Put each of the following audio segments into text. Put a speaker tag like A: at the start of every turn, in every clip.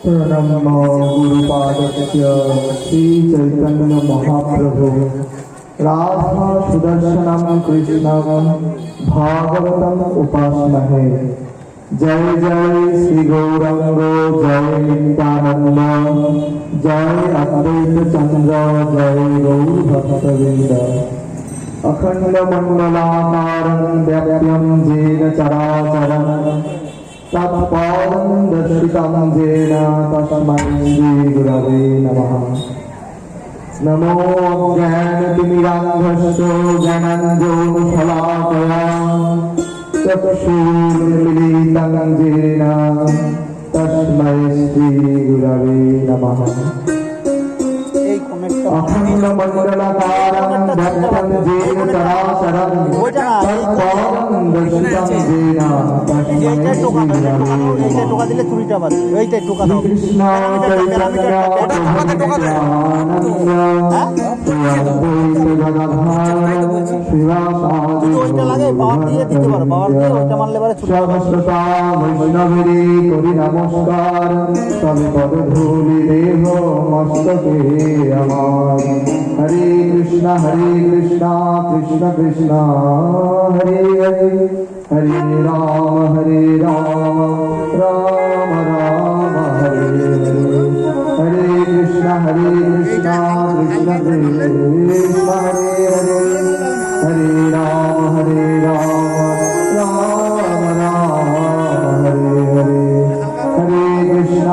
A: प्रणमो गुरुपादस्य श्रीचैतन्य महाप्रभु राधा सुदर्शनम कृष्णं भागवतम उपास्महे। जय जय श्री गौरंग जय नित्यानंद जय अद्वैत चंद्र जय गौर भक्तवृंद। अखंड मंडलाकारं व्याप्यं येन चराचरं तत्पादं दर्शितं येन तस्मै श्री गुरवे नमः। नमो ज्ञानतिमिरान्धस्य ज्ञानाञ्जनशलाकया चक्षुरुन्मीलितं येन तस्मै श्री गुरवे नमः। अखंड मंडलाकारं व्याप्तं येन चराचरं तत्पादं दर्शितं येन तस्मै श्री गुरवे नमः। कृष्ण चैतन्य सहस्रता वैष्णवेरी करि नमस्कार तবে पदधूलि देह मस्तके আমার। हरे कृष्ण कृष्ण कृष्ण हरे हरे हरे राम राम राम हरे हरे। हरे कृष्ण कृष्ण कृष्ण हरे हरे हरे राम राम राम हरे हरे। हरे कृष्ण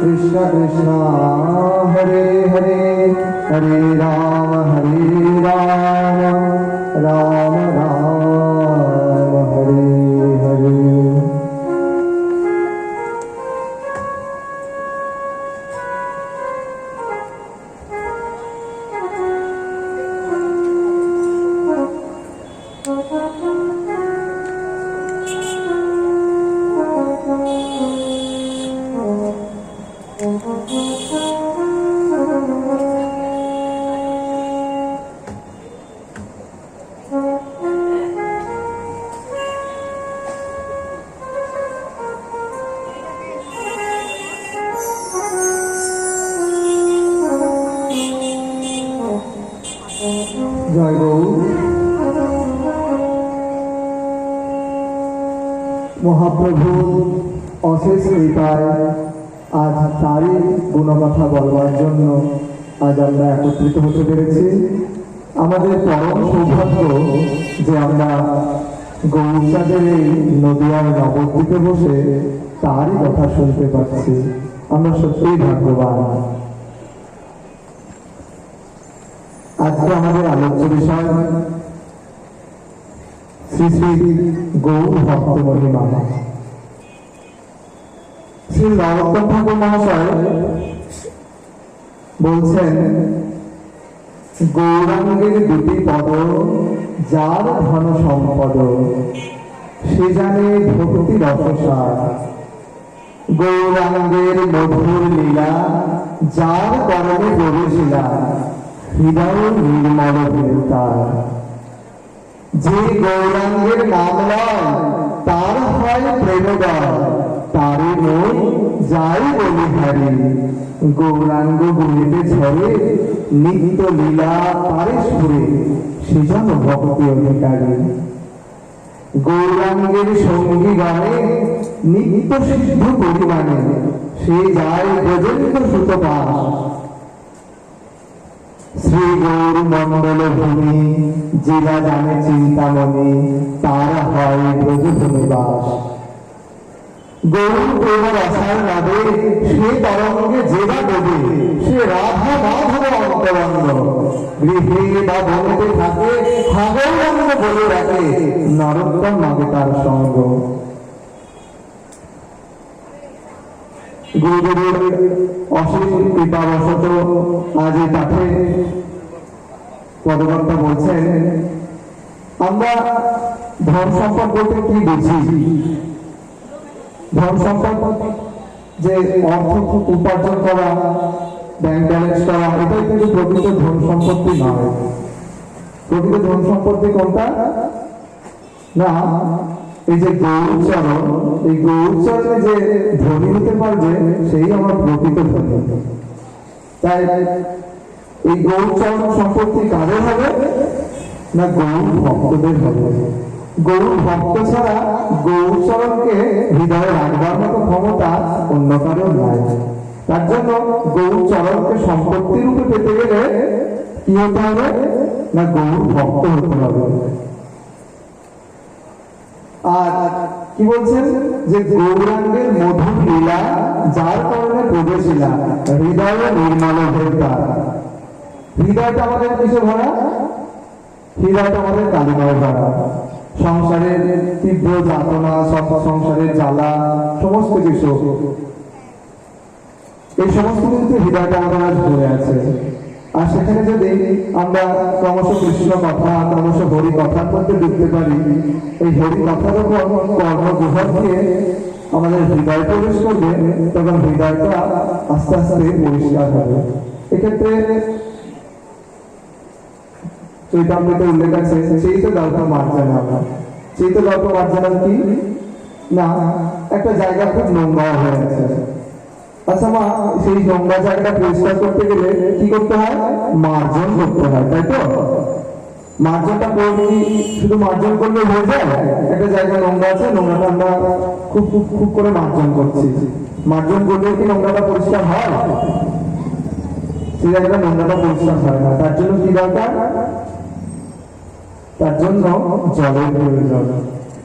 A: कृष्ण कृष्ण हरे हरे हरे राम राम राम हरे हरे। জয় গৌর। মহাপ্রভুর অশেষ কৃপায় আজ তারই গুণকথা বলবার জন্য আজ আমরা একত্রিত হতে পেরেছি। আমাদের পরম সৌভাগ্য যে আমরা গৌরচাঁদের এই নদিয়ার নবদ্বীপে বসে তারই কথা শুনতে পাচ্ছি। আমরা সত্যিই ভাগ্যবান। আজকে আমাদের আলোচ্য বিষয় শ্রী শ্রী গৌর ভক্ত মহিমা। শ্রী নরোত্তম ঠাকুর মহাশয় বলছেন, গৌরাঙ্গের দুটি পদ যার ধন সম্পদ সে জানে ভক্তি রসসার। গৌরাঙ্গের মধুর লীলা যার করণে প্রবেশিলা হৃদয় নির্মল তার। যে গৌরাঙ্গের নাম লয় তার হয় প্রেমদয় তারে মন যাই বলি হারি। গৌরাঙ্গ গুলিতে ঝরে নিত্য লীলা তারে সুরে সে যেন ভক্তি অধিকারী। গৌরাঙ্গের সঙ্গী গানে নিত্য সিদ্ধ পরিমাণে সে যায় ব্রজেন্দ্র সুতপাশ। শ্রী গৌর মন্ডল ভূমি জেলা জানে চিন্তামণি তারা হয় ব্রজভূমি বাস। গৌর প্রেমের আশার নাদে সে তরঙ্গে জেলা দেবে সে রাধা মাধব অন্তরঙ্গ। গৃহে বা বনেতে থাকে হাগৌরঙ্গ বলে রাখে নরোত্তম মাগে তার সঙ্গ। গুরুদেবের অসীম কৃপাবশত আজ এই পাঠে পদকর্তা বলছেন, আমরা ধন সম্পদ বলতে কি বুঝি? ধন সম্পদ যে অর্থ উপার্জন করা, ব্যাংক ব্যালেন্স করা, এটাই কিন্তু প্রকৃত ধন সম্পত্তি নয়। প্রকৃত ধন সম্পত্তি কোনটা? না এই যে গৌরচরণ, এই গৌরচরণে যে ধনী হতে পারবে সেই আমার প্রকৃত ধনী। তাই এই গৌরচরণ সম্পত্তি কাদের হবে না গৌর ভক্তদের হবে। গৌর ভক্ত ছাড়া গৌরচরণকে হৃদয়ে রাখবার মতো ক্ষমতা অন্য কারো নাই। তার জন্য গৌরচরণকে সম্পত্তি রূপে পেতে গেলে কি হতে হবে না গৌর ভক্ত হতে হবে। আর কি বলছেন যে গৌরাঙ্গের মধুর লীলা যার কারণে প্রবেশিলা হৃদয়ে নির্মল ভেদা। হৃদয়টা আমাদের কিসে ভরা? হৃদয়টা আমাদের কালিমায় ভরা। সংসারের তীব্র যাতনা, সংসারের জ্বালা, সমস্ত কিছু, এই সমস্ত কিন্তু হৃদয়টা আমাদের আজ ভরে আছে। আর সেখানে যদি আমরা ক্রমশ কৃষ্ণ কথা, ক্রমশ হরি কথার মধ্যে ঢুকতে পারি, এই হরি কথার উপর কর্মগুহর দিয়ে আমাদের হৃদয় প্রবেশ করবে, তখন হৃদয়টা আস্তে আস্তে পরিষ্কার হবে। এক্ষেত্রে চৈতামৃতে উল্লেখ আছে চৈত গল্প মার্জনা। চৈত গল্প মার্জনা কি না, একটা জায়গা খুব নোংরা হয়ে আছে। আচ্ছা মা, সেই নোংরা জায়গাটা পরিষ্কার করতে গেলে কি করতে হয়? মার্জন করতে হয়, তাই তো? মার্জনটা করবি, শুধু মার্জন করলে হয়ে যায়? একটা জায়গা নোংরা আছে, নোংরাটা আমরা খুব খুব খুব করে মার্জন করছি। মার্জন করলে কি নোংরাটা পরিষ্কার হয়? সেই জায়গাটা নোংরাটা পরিষ্কার হয় না। তার জন্য কি দরকার? তার জন্য জলের প্রয়োজন।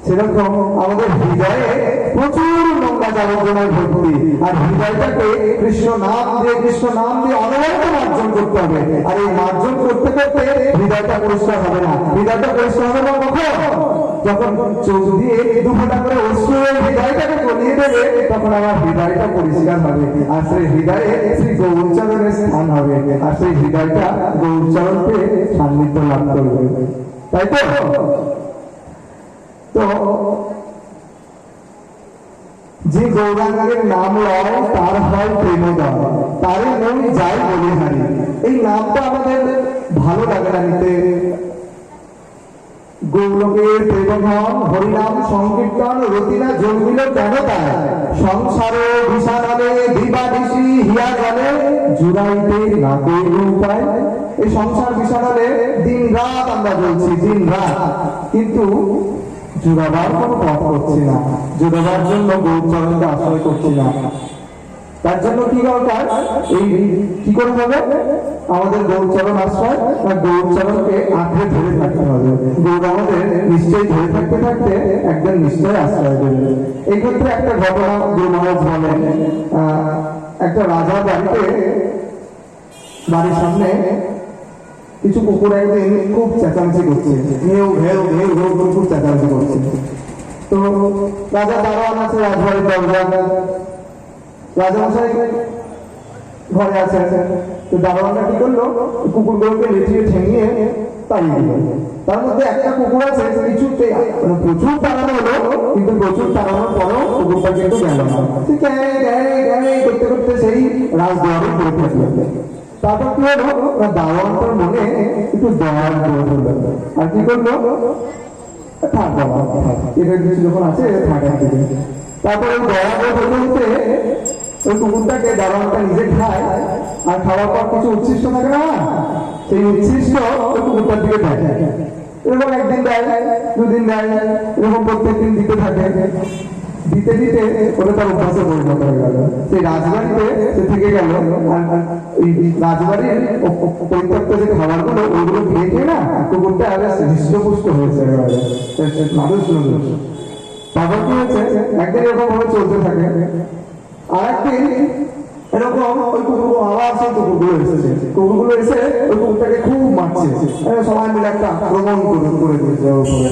A: সেরকম আমাদের হৃদয়ে প্রচুর নোংরা জাবর্জনায় ভর্তি, আর হৃদয়টাকে কৃষ্ণ নাম দিয়ে অনবরত মার্জন করতে হবে। আর এই মার্জন করতে করতে হৃদয়টা পরিষ্কার হবে না। হৃদয়টা পরিষ্কার হবে না কখন? যখন চোখ দিয়ে দুফোঁটা করে অশ্রু হৃদয়টাকে গলিয়ে দেবে, তখন আমার হৃদয়টা পরিষ্কার হবে। আর সেই হৃদয়ে শ্রী গৌরচরণের স্থান হবে, আর সেই হৃদয়টা গৌরচরণকে সান্নিধ্য লাভ করবে, তাই তো? তো যে গৌরাঙ্গের নাম লয় তার হয় প্রেমোদয়, তারই নাম যায় বলিহারি। এই নামটা আমাদের ভালো লাগে না নিতে। গৌরবের প্রেমধন হরিনাম সংকীর্তন রতিনা জন্মিল কেন তাই? সংসার বিষাদে দিবানিশি হিয়া জলে জুড়াইতে না কইল উপায়। এই সংসার বিষাদে দিন রাত আমরা বলছি, দিন রাত, কিন্তু জোড়াবার কোনো পথ করছি না। জোড়াবার জন্য গৌরচরণকে আশ্রয় করছি না। তার জন্য কি দরকার? এই কি করতে হবে? আমাদের গৌরচরণ আশ্রয় বা গৌরচরণকে আঁকড়ে ধরে থাকতে হবে। গৌর আমাদের নিশ্চয়ই ধরে থাকতে থাকতে একজন নিশ্চয়ই আশ্রয় দেবে। এই ক্ষেত্রে একটা ঘটনা গুরু মহারাজ বলেন। একটা রাজার বাড়ির সামনে কিছু কুকুর একদিন খুব চেঁচামেচি করছে, ঘেউ ঘেউ ঘেউ ঘেউ করে খুব চেঁচামেচি করছে। তো রাজা দারোয়ান আছে রাজবাড়ির দরজা, রাজামশাই ঘরে আছে। তো দারোয়ানটা কি করলো? কুকুরগুলোকে লেটিয়ে ঠেঙিয়ে তাড়িয়ে দিল। তার মধ্যে একটা কুকুর আছে কিছুতে প্রচুর তাড়ানো হলো, কিন্তু প্রচুর তাড়ানোর পরেও কুকুরটা কিন্তু গেল না। করতে করতে সেই রাজদুয়ারে পড়ে থাকলো। তারপর কি হলো? দারোয়ানটার মনে একটু দয়ার করে হলো, আর কি করলো? থাক বাবা, এটার কিছু যখন আছে থাকার দিকে। তারপর ওই দয়া করে হতে হতে ওই কুকুরটাকে দারোয়ানটা নিজে খায়, আর খাওয়ার পর কিছু উচ্ছিষ্ট থাকে না, সেই উচ্ছিষ্ট ওই কুকুরটার দিকে দেখে। এরকম একদিন দেয়, দুদিন দেয়, এরকম প্রত্যেকদিন দিতে থাকে। দিতে দিতে ওটা তার অভ্যাসে পরিণত হয়ে গেল। সেই রাজবাড়িতে সে থেকে গেল, আর ওই রাজবাড়ির পরিত্যক্ত যে খাবারগুলো ওইগুলো খেয়ে খেয়ে না কুকুরটা হৃষ্টপুষ্ট হয়েছে মানুষ নদী। তারপর কি হয়েছে? একদিন এরকম ভাবে চলতে থাকে। আর একদিন এরকম ওই কুকুর আবার সেই কুকুরগুলো এসেছে। কুকুরগুলো এসে ওই কুকুরটাকে খুব মারছে, সবাই মিলে একটা আক্রমণ করে দিয়েছে উপরে।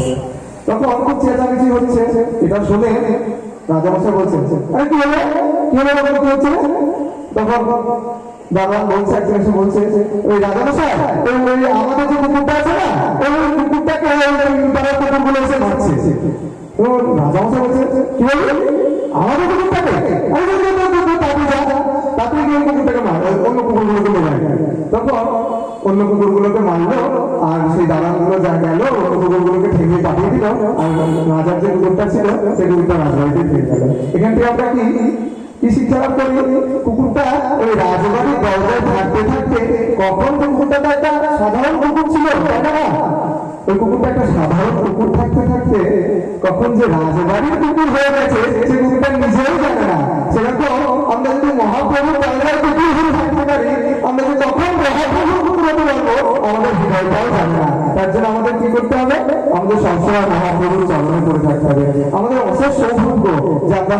A: তখন খুব চেঁচামেচি হচ্ছে। এটা শুনে রাজামশাই বলছেন, কি হলো কি হলো কি হচ্ছে? তখন দারোয়ান বলছে, একজন এসে বলছে, ওই রাজামশাই ওই আমাদের যে কুকুরটা আছে না, ওই কুকুরটাকে কুকুরগুলো এসে মারছে। রাজামশাই বলছে, কি বলবে আমাদের কুকুরটাকে? তাড়াতাড়ি গিয়ে কুকুরটাকে মার, অন্য কুকুরগুলোকে মার। তখন তখন অন্য কুকুরগুলোকে মারলো, আর সেই দালানগুলো যা গেল অন্য কুকুরগুলোকে ঠেঙে পাঠিয়ে দিল, আর রাজার যে কুকুরটা ছিল সেই কুকুরটা রাজবাড়িতে ফিরে গেল। এখান থেকে আমরা কি শিক্ষা লাভ করি? কুকুরটা ওই রাজবাড়ির দরজায় থাকতে থাকতে কখন কুকুরটা একটা সাধারণ কুকুর ছিল, তাই না? ওই কুকুরটা একটা সাধারণ কুকুর থাকতে থাকতে কখন যে রাজবাড়ির কুকুর হয়ে গেছে সে কুকুরটা নিজেও জানে না। সেরকম আমরা যদি মহাপ্রভুর দরজায় কুকুর হয়ে থাকতে পারি, আমরা যে তখন মহাপ্রভুর কুকুর হতে পারবো আমাদের হৃদয়টাও জানে না। তার জন্য আমাদের কি করতে হবে? আমাদের সবসময় মহাপ্রভুর চরণে পড়ে থাকতে হবে। আমাদের অশেষ সৌভাগ্য যে আমরা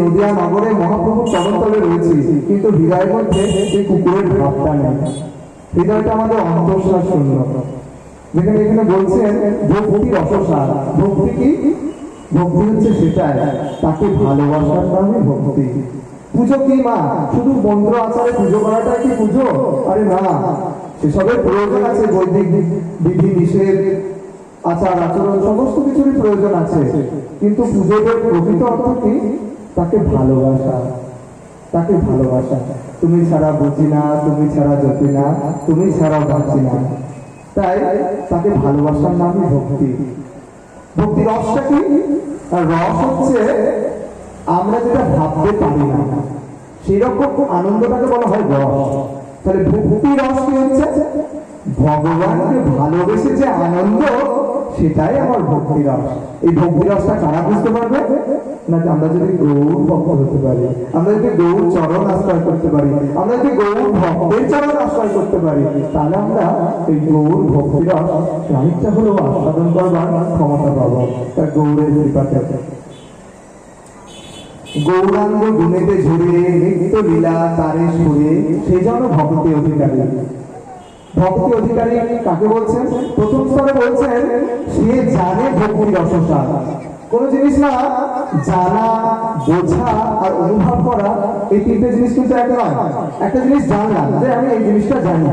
A: নদিয়া নগরে মহাপ্রভুর চরণতলে রয়েছি, কিন্তু হৃদয়ের মধ্যে সেই কুকুরের ভাবটা নেই। হৃদয়টা আমাদের অন্তঃসার শূন্য। যেখানে এখানে বলছেন ভক্তি রসসার। ভক্তি কি? ভক্তি হচ্ছে সেটাই, তাকে ভালোবাসার নামে ভক্তি। পুজো কি মা? শুধু মন্ত্র আচারে পুজো করাটা কি পুজো? আরে না, সেসবের প্রয়োজন আছে। বৈদিক বিধি নিষেধ, আচার আচরণ সমস্ত কিছুরই প্রয়োজন আছে, কিন্তু পুজোর প্রকৃত অর্থ কি? তাকে ভালোবাসা, তাকে ভালোবাসা। তুমি ছাড়া বুঝি না, তুমি ছাড়া জ্যোতি না, তুমি ছাড়া বাঁচি না। তাই তাকে ভালোবাসার নামই ভক্তি। ভক্তি রসটা কি? আর রস হচ্ছে আমরা যেটা ভাবতে পারি না সেরকম আনন্দটাকে বলা হয় রস। তাহলে ভক্তি রস কি হচ্ছে? ভগবানকে ভালোবেসে যে আনন্দ, সেটাই আমার ভক্তি রস। এই ভক্তি রসটা কারা বুঝতে পারবে? না, আমরা যদি গৌর ভক্ত হতে পারি, আমরা যদি গৌর চরণ আশ্রয় করতে পারি, আমরা যদি গৌর ভক্তের চরণ আশ্রয় করতে পারি, তাহলে আমরা এই গৌর ভক্তি রস খানিকটা হলেও আস্বাদন করবার ক্ষমতা পাবো। তার গৌরের কৃপাতে। গৌরাঙ্গ গুণেতে ঝরে নিত্য লীলা তারে সুরে, সে যেন ভক্তি অধিকারী। ভক্তি অধিকারী কাকে বলছেন? প্রথম স্তরে বলছেন সে জানে ভক্তি রসসার। কোন জিনিস না জানা, বোঝা আর অনুভব করা, এই তিনটে জিনিস কিন্তু এক নয়। একটা জিনিস জানলাম যে আমি এই জিনিসটা জানি,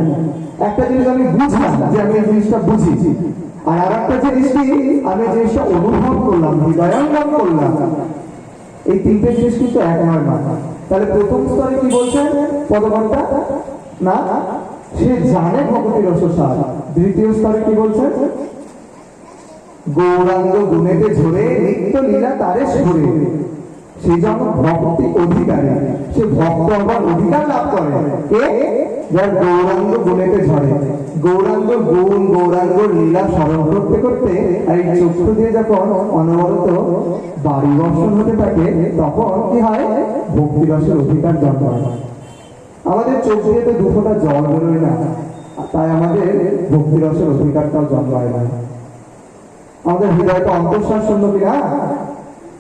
A: একটা জিনিস আমি বুঝলাম যে আমি এই জিনিসটা বুঝি, আর আর একটা জিনিস কি আমি জিনিসটা অনুভব করলাম, হৃদয়ঙ্গম করলাম। এই তিনটে জিনিস কিন্তু এক নয় না। তাহলে প্রথম স্তরে কি বলছেন পদকর্তা? না, সে জানে ভক্তি রসসার। দ্বিতীয় স্তরে কি বলছেন? গৌরাঙ্গ গুণেতে ঝরে নিত্য লীলা তারে সুরে, সে যেন ভক্তি অধিকারী। সে ভক্ত হবার অধিকার লাভ করে কে? যার গৌরাঙ্গ গুণেতে ঝরে। গৌরাঙ্গ গুণ, গৌরাঙ্গ লীলা স্মরণ করতে করতে আর এই চক্ষু দিয়ে যখন অনবরত বাড়ি বর্ষণ হতে থাকে, তখন কি হয়? ভক্তি রসের অধিকার জন্মায়। আমাদের চোখ দিয়ে তো দুফোঁটা জল বেরোয় না, তাই আমাদের ভক্তি রসের অধিকারটাও জন্মায় না। আমাদের হৃদয়টা অন্তঃসার শূন্য কিনা,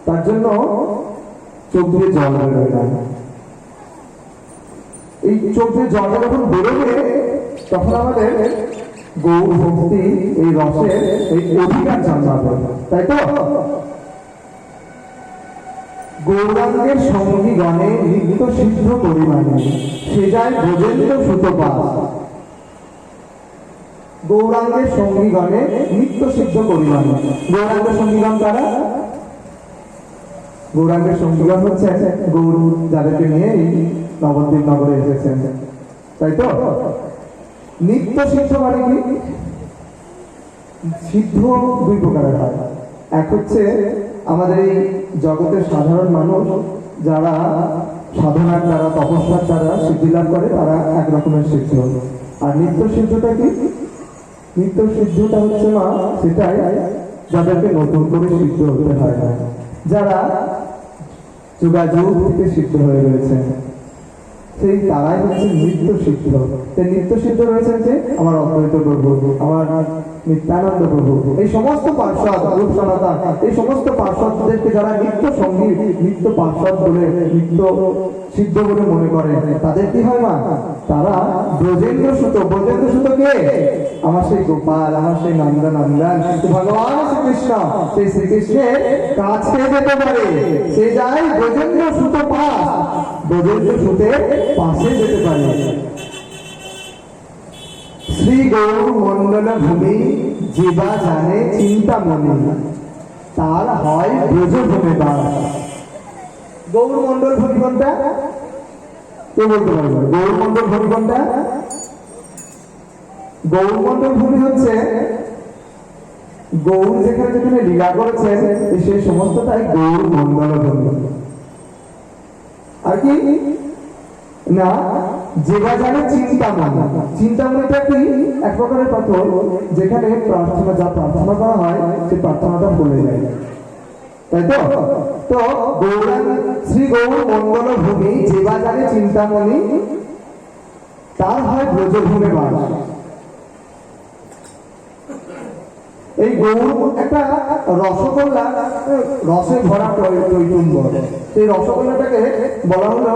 A: তার জন্য চোখ দিয়ে জল বেরোয় না। এই চোখ দিয়ে জলটা যখন বেরোবে, তখন আমাদের গৌর ভক্তি এই রসের এই অধিকার জন্মাবে, তাই তো? গৌরাঙ্গের সঙ্গী গণে নিত্য সিদ্ধ পরিমাণে, সে যায় ব্রজেন্দ্র সুতপাস। গৌরাঙ্গের সঙ্গীগণে নিত্য সিদ্ধ পরিমাণে। গৌরাঙ্গের সঙ্গীগণ কারা? গৌরাঙ্গের সঙ্গীগণ হচ্ছে গৌর যাদেরকে নিয়ে নবদ্বীপ নগরে এসেছেন, তাই তো? নিত্য সিদ্ধ মানে কি? সিদ্ধ দুই প্রকারের হয়। এক হচ্ছে আমাদের এই জগতের সাধারণ মানুষ যারা সাধনার দ্বারা, তপস্যার দ্বারা সিদ্ধি লাভ করে, তারা এক রকমের সিদ্ধ। আর নিত্য সিদ্ধটা কি? নিত্য সিদ্ধটা হচ্ছে মা সেটাই যাদেরকে নতুন করে সিদ্ধ হতে হয় না, যারা যোগাযোগ থেকে সিদ্ধ হয়ে রয়েছে, সেই তারাই হচ্ছে নিত্য সিদ্ধ। নিত্য সিদ্ধ রয়েছেন যে আমার অদ্বৈত প্রভু, আমার নিত্যানন্দ প্রভু, এই সমস্ত পার্শ্বদ, রূপ সনাতন, এই সমস্ত পার্শ্বদদেরকে যারা নিত্য সঙ্গী, নিত্য পার্শ্বদ বলে, নিত্য সিদ্ধ বলে মনে করে, তাদের কি হয় মা? তারা ব্রজেন্দ্র সুত। ব্রজেন্দ্র সুত কে? আমার সেই গোপাল, আমার সেই নন্দনন্দন ভগবান শ্রীকৃষ্ণ। সেই শ্রীকৃষ্ণের কাছে যেতে পারে, সে যায় ব্রজেন্দ্র সুত পাশ, ব্রজেন্দ্র সুতের পাশে যেতে পারে। শ্রী গৌর মন্ডল ভূমি জীবা জানে চিন্তামণি, তার হয় ব্রজভূমি বাস। গৌর মন্ডল ভূমি কোনটা? কে বলতে পারবে? গৌর মন্ডল ভূমি কোনটা? গৌরমণ্ডল ভূমি হচ্ছে গৌর যেখানে যেখানে লীলা করেছেন সেই সমস্তটাই গৌর মণ্ডল ভূমি। আর কি না, যেবা জানে চিন্তামণি। চিন্তামণিটা কি? এক প্রকারের পাথর, যেখানে প্রার্থনা প্রার্থনা করা হয় সেই প্রার্থনাটা ভুলে যায়, তাই তো? তো গৌরাঙ্গ শ্রী গৌর মণ্ডল ভূমি যেবা জানে চিন্তামণি, তার হয় ব্রজভূমে বাস। এই গৌর একটা রসগোল্লা, রসে ভরা টইটুম্বর, সেই রসগোল্লাটাকে বলা হলো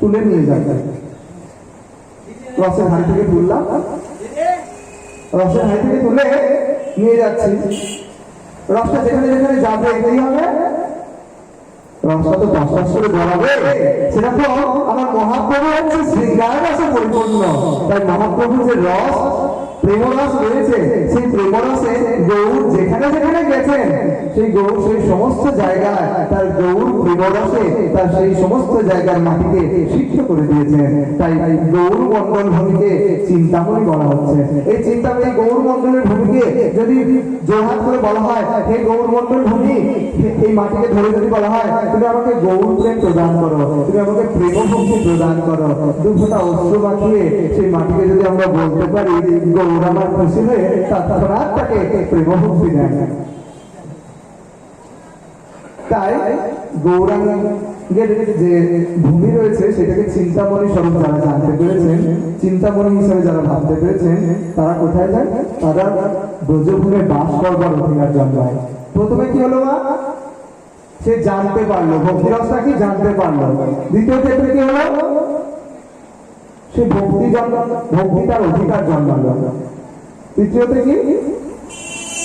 A: তুলে নিয়ে যাবে। রসের হাড়ি থেকে তুললাম, রসের হাড়ি থেকে তুলে নিয়ে যাচ্ছি। রসটা যেখানে যেখানে যাবে কি হবে? রসটা তো দশ করে গড়াবে। সেরকম আমার মহাপ্রভু হচ্ছে শৃঙ্গার রসে পরিপূর্ণ। তাই মহাপ্রভুর যে রস, প্রেমরস রয়েছে, সেই প্রেমরসে গৌর যেখানে যেখানে গেছেন সেই গৌর সেই সমস্ত জায়গায় তার গৌর প্রেমরসে তার সেই সমস্ত জায়গার মাটিকে সিক্ত করে দিয়েছেন। তাই গৌর মণ্ডল ভূমিকে চিন্তামণি বলা হচ্ছে। এই চিন্তামণি গৌর মণ্ডলের ভূমিকে যদি জোরহাত করে বলা হয়, হে গৌর মণ্ডল ভূমি, এই মাটিকে ধরে যদি বলা হয় তুমি আমাকে গৌর প্রেম প্রদান করো, তুমি আমাকে প্রেম ভক্তি প্রদান করো, দুঃখটা অশ্রু মাখিয়ে সেই মাটিকে যদি আমরা বলতে পারি গৌর আমার খুশি হয়ে তৎক্ষণাৎ তাকে প্রেম ভক্তি দেন। তাই গৌরাঙ্গের যে ভূমি রয়েছে সেটাকে চিন্তামণি স্বরূপ যারা জানতে পেরেছেন, চিন্তামণি হিসেবে যারা ভাবতে পেরেছেন, তারা কোথায় যায়? তারা ব্রজভূমে বাস করবার অধিকার জন্মায়। প্রথমে কি হলো মা? সে জানতে পারলো, ভক্তিরসটা কি জানতে পারলো। দ্বিতীয় ক্ষেত্রে কি হলো? সে ভক্তি তার অধিকার জন্মালো। তৃতীয়তে কি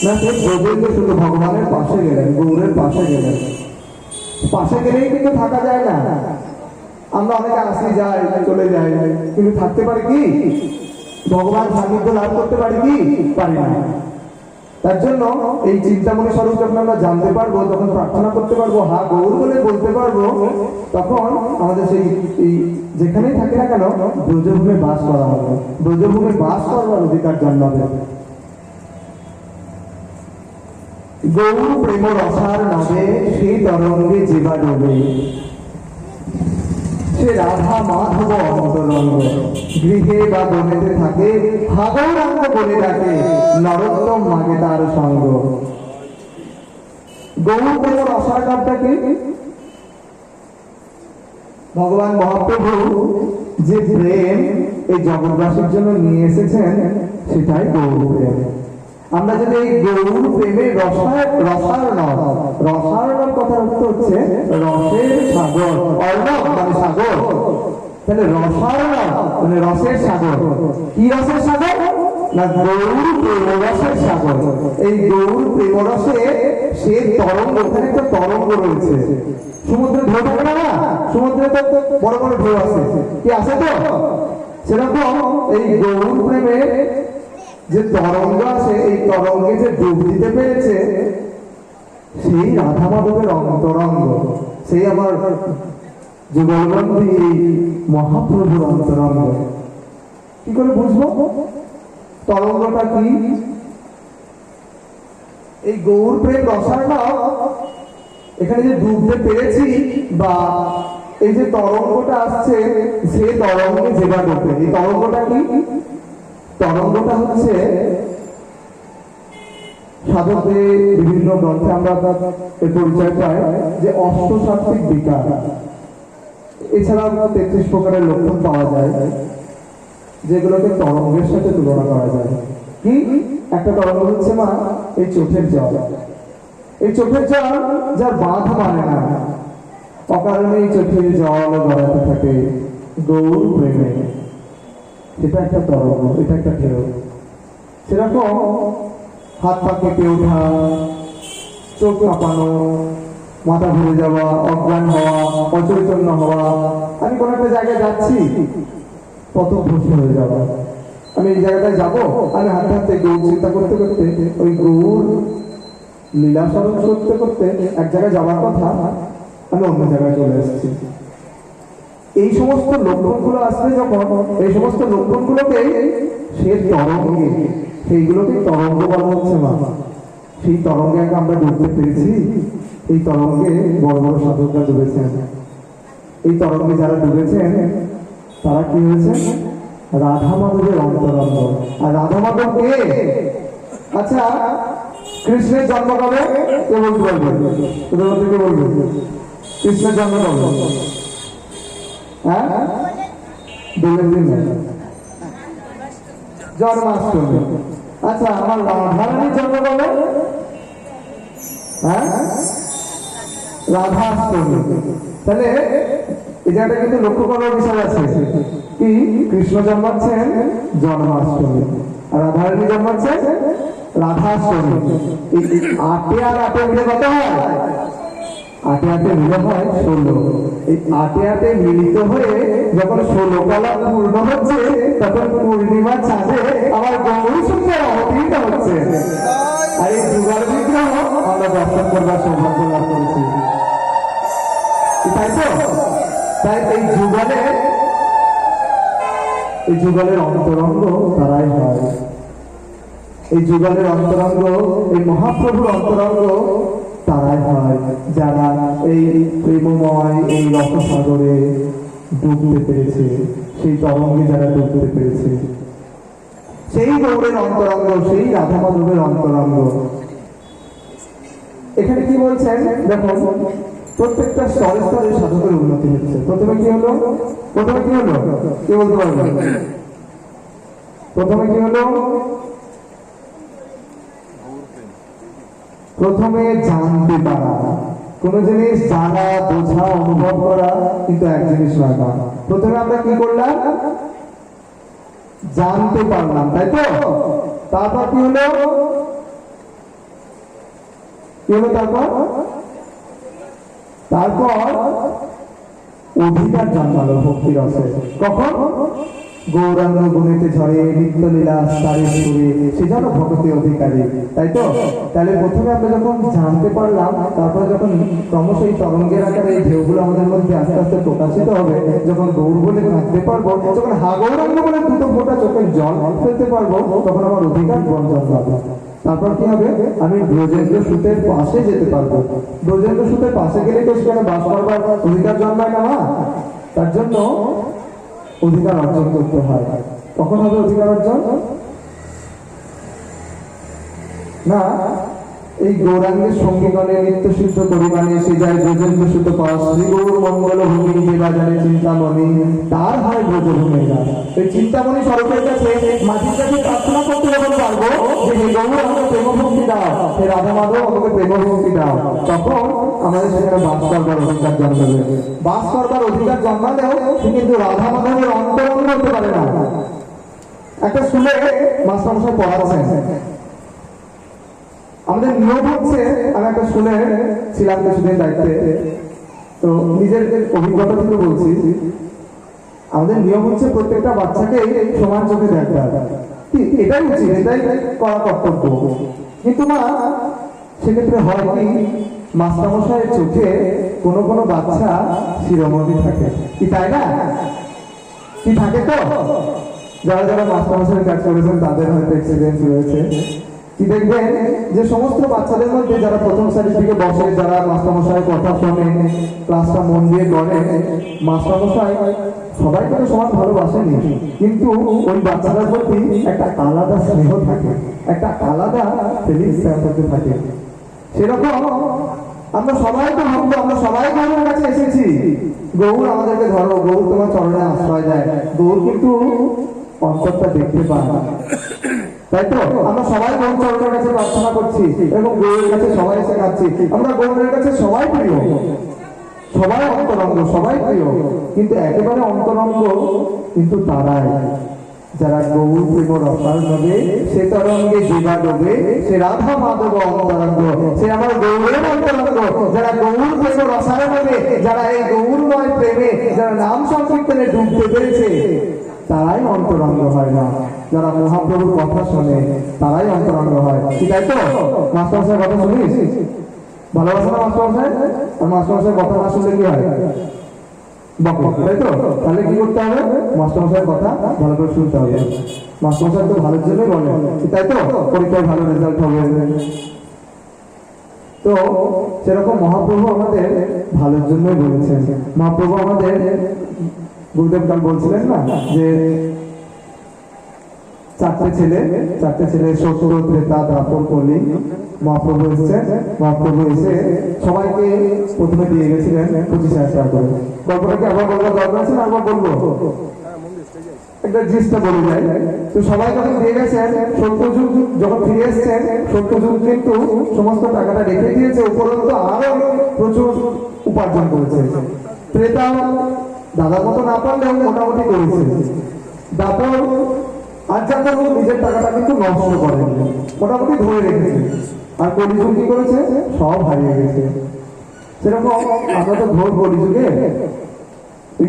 A: না, সে ব্রজেন্দ্র শুধু ভগবানের পাশে গেলেন, গৌরের পাশে গেলেন। পাশে গেলেই কিন্তু থাকা যায় না। আমরা অনেকে আসি যাই চলে যাই, কিন্তু থাকতে পারি কি? ভগবান সান্নিধ্য লাভ করতে পারি কি? পারি না। তার জন্য এই চিন্তামণি স্বরূপ যখন আমরা জানতে পারবো, তখন প্রার্থনা করতে পারবো, হা গৌর বলে বলতে পারবো, তখন আমাদের সেই যেখানেই থাকে না কেন ব্রজভূমে বাস করা হবে, ব্রজভূমে বাস করবার অধিকার জন্মাবে। গৌর প্রেম রসার নবে সেই তরঙ্গে যেবা ডোবে, সে রাধা মাধব অন্তরঙ্গ, গৃহে বা বনেতে থাকে হাগৌরাঙ্গ বলে ডাকে, নরোত্তম মাগে তার সঙ্গ। গৌর প্রেম রসার নামটা কি? ভগবান মহাপ্রভু যে প্রেম এই জগৎবাসীর জন্য নিয়ে এসেছেন সেটাই গৌর প্রেম। আমরা যদি এই গৌর প্রেমের রসার্ণব কথার অর্থ হচ্ছে রসের সাগর, অর্ণব মানে সাগর, তাহলে রসার্ণব মানে রসের সাগর। কি রসের সাগর? না, গৌর প্রেমরসের সাগর। এই গৌর প্রেমরসে সে তরঙ্গ, ওখানে একটা তরঙ্গ রয়েছে। সমুদ্রে ঢেউ থাকে না? সমুদ্রে তো বড় বড় ঢেউ আছে, কি আছে তো? সেরকম এই গৌর প্রেমের যে তরঙ্গ আছে, এই তরঙ্গে যে ডুব দিতে পেরেছে সেই রাধা মাধবের অন্তরঙ্গ, সেই আমার যুগলবন্দী মহাপ্রভুর অন্তরঙ্গ। কি করে বুঝবো তরঙ্গটা কি? এই গৌর প্রেম রসার্ণব এখানে যে ডুবতে পেরেছি বা এই যে তরঙ্গটা আসছে, সে তরঙ্গে যেবা ডুবে। এই তরঙ্গটা কি? তরঙ্গটা হচ্ছে সাধকদের বিভিন্ন গ্রন্থে আমরা এর পরিচয় পাই যে অষ্টসাত্ত্বিক বিকার, এছাড়াও 33 প্রকারের লক্ষণ পাওয়া যায় যেগুলোকে তরঙ্গের সাথে তুলনা করা যায়। কি? একটা তরঙ্গ হচ্ছে মা এই চোখের জল। এই চোখের জল যার বাঁধ মানে না, অকারণে এই চোখের জল গড়াতে থাকে গৌর প্রেমে, সেটা একটা তরঙ্গ, এটা একটা ঢেউ। সেরকম হাত পা কেঁপে ওঠা, চোখ কাঁপানো, মাথা ঘুরে যাওয়া, অজ্ঞান হওয়া, অচৈতন্য হওয়া, আমি কোনো একটা জায়গায় যাচ্ছি পথভ্রষ্ট হয়ে যাওয়া, আমি এই জায়গাটায় যাবো, আমি হাঁটতে হাঁটতে গৌর চিন্তা করতে করতে ওই গৌর লীলা স্মরণ করতে করতে এক জায়গায় যাওয়ার কথা, আমি অন্য জায়গায় চলে এসেছি। এই সমস্ত লক্ষণগুলো আসবে যখন, এই সমস্ত লক্ষণগুলোকে সে তরঙ্গে, সেইগুলোকে তরঙ্গ বলা হচ্ছে মা। সেই তরঙ্গে আমরা ডুবতে পেরেছি। এই তরঙ্গে বড় বড় সাধকরা ডুবেছেন। এই তরঙ্গে যারা ডুবেছেন তারা কি হয়েছে? রাধা মাধবের অন্তরঙ্গ। আর রাধা মাধব কে? আচ্ছা, কৃষ্ণের জন্ম কবে? কে বলতে পারবেন? তোদের মধ্যে কে বলবে কৃষ্ণের জন্ম কবে? হ্যাঁ, বলে দিন। জন্মাষ্টমী। আচ্ছা, আমার রাধারানীর জন্ম কবে? হ্যাঁ, রাধাষ্টমী। তাহলে এই জায়গাটা কিন্তু লক্ষ্য করার বিষয় আছে কি, কৃষ্ণ জন্মাচ্ছেন জন্মাষ্টমী আর রাধারানী জন্মাচ্ছেন রাধাষ্টমী। এই 8 আর 8 মিলে কত হয়? 8 8 মিলে হয় 16। এই 8 8 মিলিত হয়ে যখন 16 কলা পূর্ণ হচ্ছে, তখন পূর্ণিমা চাঁদে আমার গৌরী সুন্দর অবতীর্ণ হচ্ছে। আর এই যুগল বিগ্রহ আমরা দর্শন করবার সৌভাগ্য লাভ করেছি, তাই তো? তাই এই যুগলের অন্তরঙ্গ তারাই হয়। এই যুগলের অন্তরঙ্গ, এই মহাপ্রভুর অন্তরঙ্গ তারাই হয় যারা এই প্রেমময় এই রসসাগরে ডুবতে পেরেছে, সেই তরঙ্গে যারা ডুবতে পেরেছে, সেই গৌরের অন্তরঙ্গ, সেই রাধা মাধবের অন্তরঙ্গ। এখানে কি বলছেন দেখো, প্রত্যেকটা স্তরে স্তরে সাধকের উন্নতি হচ্ছে। প্রথমে কি হলো? কে বলতে পারবে? প্রথমে কি হলো? প্রথমে জানতে পারা। কোন জিনিস জানা, বোঝা, অনুভব করা কিন্তু এক জিনিস নয়। প্রথমে আমরা কি করলাম? জানতে পারলাম, তাই তো? তারপর কি হলো? তারপর অধিকার জন্মালো ভক্তির রসে। কখন? গৌরাঙ্গ গুণেতে ঝরে নিত্য লীলা তারে সুরে, সেজন্য ভক্তি অধিকারী, তাই তো? তাহলে প্রথমে আমরা যখন জানতে পারলাম, তারপরে যখন ক্রমশ এই তরঙ্গের আকারে এই ঢেউগুলো আমাদের মধ্যে আস্তে আস্তে প্রকাশিত হবে, যখন গৌর বলে থাকতে পারবো, যখন হা গৌরাঙ্গ বলে দুটো ফোঁটা চোখের জল ফেলতে পারবো, তখন আমার অধিকার বঞ্চন পাবো। তারপর কি হবে? আমি ব্রজেন্দ্র সুতের পাশে যেতে পারবো। ব্রজেন্দ্র সুতের পাশে গেলে তো সেখানে বাস করবার অধিকার জন্মায় না। তার জন্য অধিকার অর্জন করতে হয়। কখন হবে অধিকার অর্জন? না, এই গৌরাঙ্গের সঙ্গীগণে নিত্য সিদ্ধ পরিমাণে সে যায় ব্রজেন্দ্র সুত পাশ, শ্রী গৌর মঙ্গল ভূমি যে বাজারে চিন্তামণি, তার হয় ব্রজভূমি গান। এই চিন্তামণি স্বরূপের কাছে মাটির কাছে প্রার্থনা করতে যখন পারবো যে হে গৌর আমাকে প্রেমভক্তি দাও, হে রাধা মাধব আমাকে প্রেমভক্তি দাও, তখন আমাদের সেখানে বাস করবার অধিকার জন্মাবে। বাস করবার অধিকার জন্মালেও কিন্তু রাধা মাধবের অন্তরঙ্গ হতে পারে না। একটা স্কুলে মাস্টারমশাই পড়াচ্ছেন, আমাদের নিয়ম হচ্ছে, আমি একটা স্কুলে ছিলাম কিছুদিন দায়িত্বে, তো নিজের অভিজ্ঞতা থেকে বলছি, আমাদের নিয়ম হচ্ছে প্রত্যেকটা বাচ্চাকে সমান চোখে দেখতে হবে। এটাই উচিত, এটাই করা কর্তব্য। কিন্তু না, সেক্ষেত্রে হয় কি, মাস্টারমশাইয়ের চোখে কোনো বাচ্চা শিরোমণি থাকে, কি তাই না? কি থাকে তো? যারা যারা মাস্টারমশাইয়ের কাজ করেছেন তাদের হয়তো এক্সপিরিয়েন্স রয়েছে। কি দেখবেন যে সমস্ত বাচ্চাদের মধ্যে যারা প্রথম শ্রেণীর দিকে বসে, যারা মাস্টারমশাইয়ের কথা শোনে, ক্লাসটা মন দিয়ে করে, মাস্টারমশাই সবাই কিন্তু সমান ভালোবাসেনি, কিন্তু ওই বাচ্চাদের প্রতি একটা আলাদা স্নেহ থাকে, একটা আলাদা ফিলিংস থাকে। সেরকম আমরা সবাই তো ভাববো, আমরা সবাই গৌরের কাছে এসেছি, গৌর আমাদেরকে ধরো, গৌর তোমার চরণে আশ্রয় দেয়। গৌর কিন্তু অন্তরটা দেখতে পায় না, তাই তো? আমরা সবাই গৌর চরণের কাছে প্রার্থনা করছি এবং গৌরের কাছে সবাই এসে কাঁদছি। আমরা গৌরের কাছে সবাই প্রিয়, সবাই অন্তরঙ্গ, সবাই প্রিয়, কিন্তু একেবারে অন্তরঙ্গ কিন্তু তারাই যারা গৌর প্রেম রসার নবে, সে তরঙ্গে জীবা ডোবে, সে রাধা মাধব অন্তরঙ্গ, সে আমার গৌরের অন্তরঙ্গ। যারা গৌর প্রেম রসার নবে, যারা এই গৌরময় প্রেমে, যারা নাম সংকীর্তনে ডুবতে পেরেছে, তারাই অন্তরঙ্গ হয় না। যারা মহাপ্রভুর কথা শোনে তারাই অন্তরঙ্গ হয়, ঠিক আছে তো? মাস্টারমশাইয়ের কথা শুনিস? ভালোবাসা না মাস্টারমশাই? আর মাস্টারমশাইয়ের কথা না শুনলে কি হয়? বকে, তাই তো? তাহলে কি করতে হবে? মাস্টারমশাইয়ের কথা ভালো করে শুনতে হবে। মাস্টারমশাই তো ভালোর জন্যই বলে, তাই তো? পরীক্ষায় ভালো রেজাল্ট হবে। তো সেরকম মহাপ্রভু আমাদের ভালোর জন্যই বলেছেন। মহাপ্রভু আমাদের গুরুদেব কাল বলছিলেন না যে চারটে ছেলে সত্য, ত্রেতা, দ্বাপর, কলি। মহাপ্রভু এসেছেন, মহাপ্রভু এসে সবাইকে প্রথমে দিয়ে গেছিলেন 25,000 টাকা করে। গল্পটাকে আবার বলবার দরকার আছে না? আবার বলবো, একটা জিনিসটা বলে যায়। তো সবাই যখন দিয়ে গেছেন, সত্যযুগ যখন ফিরে এসছেন, সত্যযুগ কিন্তু সমস্ত টাকাটা রেখে দিয়েছে, উপরন্ত আরো প্রচুর উপার্জন করেছে। ত্রেতা দাদার মতো না পারলেও মোটামুটি করেছে। তারপর আর যা করবো নিজের টাকাটা কিন্তু নষ্ট করেন, মোটামুটি ধরে রেখেছে। আর কলিযুগ কি করেছে? সব হারিয়ে গেছে। সেরকম আমরা তো ভোর কলিযুগে, ওই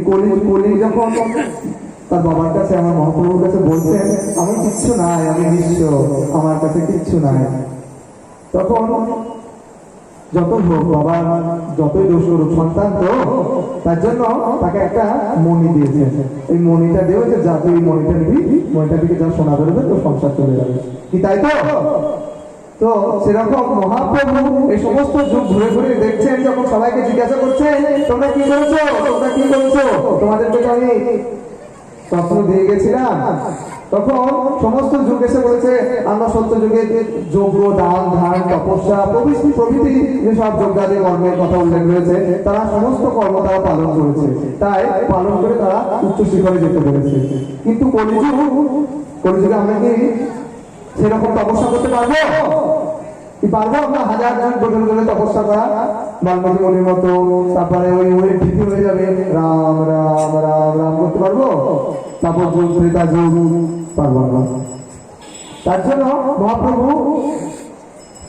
A: কলি যখন তার বাবার কাছে, আমার মহাপ্রভুর কাছে বলছেন আমি কিচ্ছু নাই, আমি নিঃস্ব, আমার কাছে কিচ্ছু নাই, তখন যত হোক বাবা যতই দোষ করুক, সন্তান তো, তার জন্য তাকে একটা মণি দিয়েছে। এই মণিটা দেবে যে যা তুই মণিটা নিবি, মণিটা দিকে যা সোনা বেরোবে তোর সংসার চলে যাবে, কি তাই তো? তো সেরকম মহাপ্রভু এই সমস্ত যুগ ঘুরে ঘুরে দেখছেন, যখন সবাইকে জিজ্ঞাসা করছেন তোমরা কি করেছো, তোমরা কি করেছো, তোমাদেরকে তো আমি স্বপ্ন দিয়ে গেছিলাম। তখন সমস্ত যুগ এসে বলেছে আমরা সত্য যুগে যজ্ঞ, দান, ধ্যান, তপস্যা প্রভৃতি যেসব যজ্ঞাদি কর্মের কথা উল্লেখ রয়েছে, তারা সমস্ত কর্ম তারা পালন করেছে, তাই পালন করে তারা উচ্চ শিখরে যেতে পেরেছে। কিন্তু কলিযুগে আমরা কি সেরকম তপস্যা করতে পারবো? কি পারবো আমরা? হাজার বছর ধরে তপস্যা করা, বাল্মীকি মনির মতো, তারপরে ওই ঢিপি হয়ে যাবে রাম রাম রাম রাম করতে পারবো? তারপর যুগ, ত্রেতা যুগ, পারবো না। তার জন্য মহাপ্রভু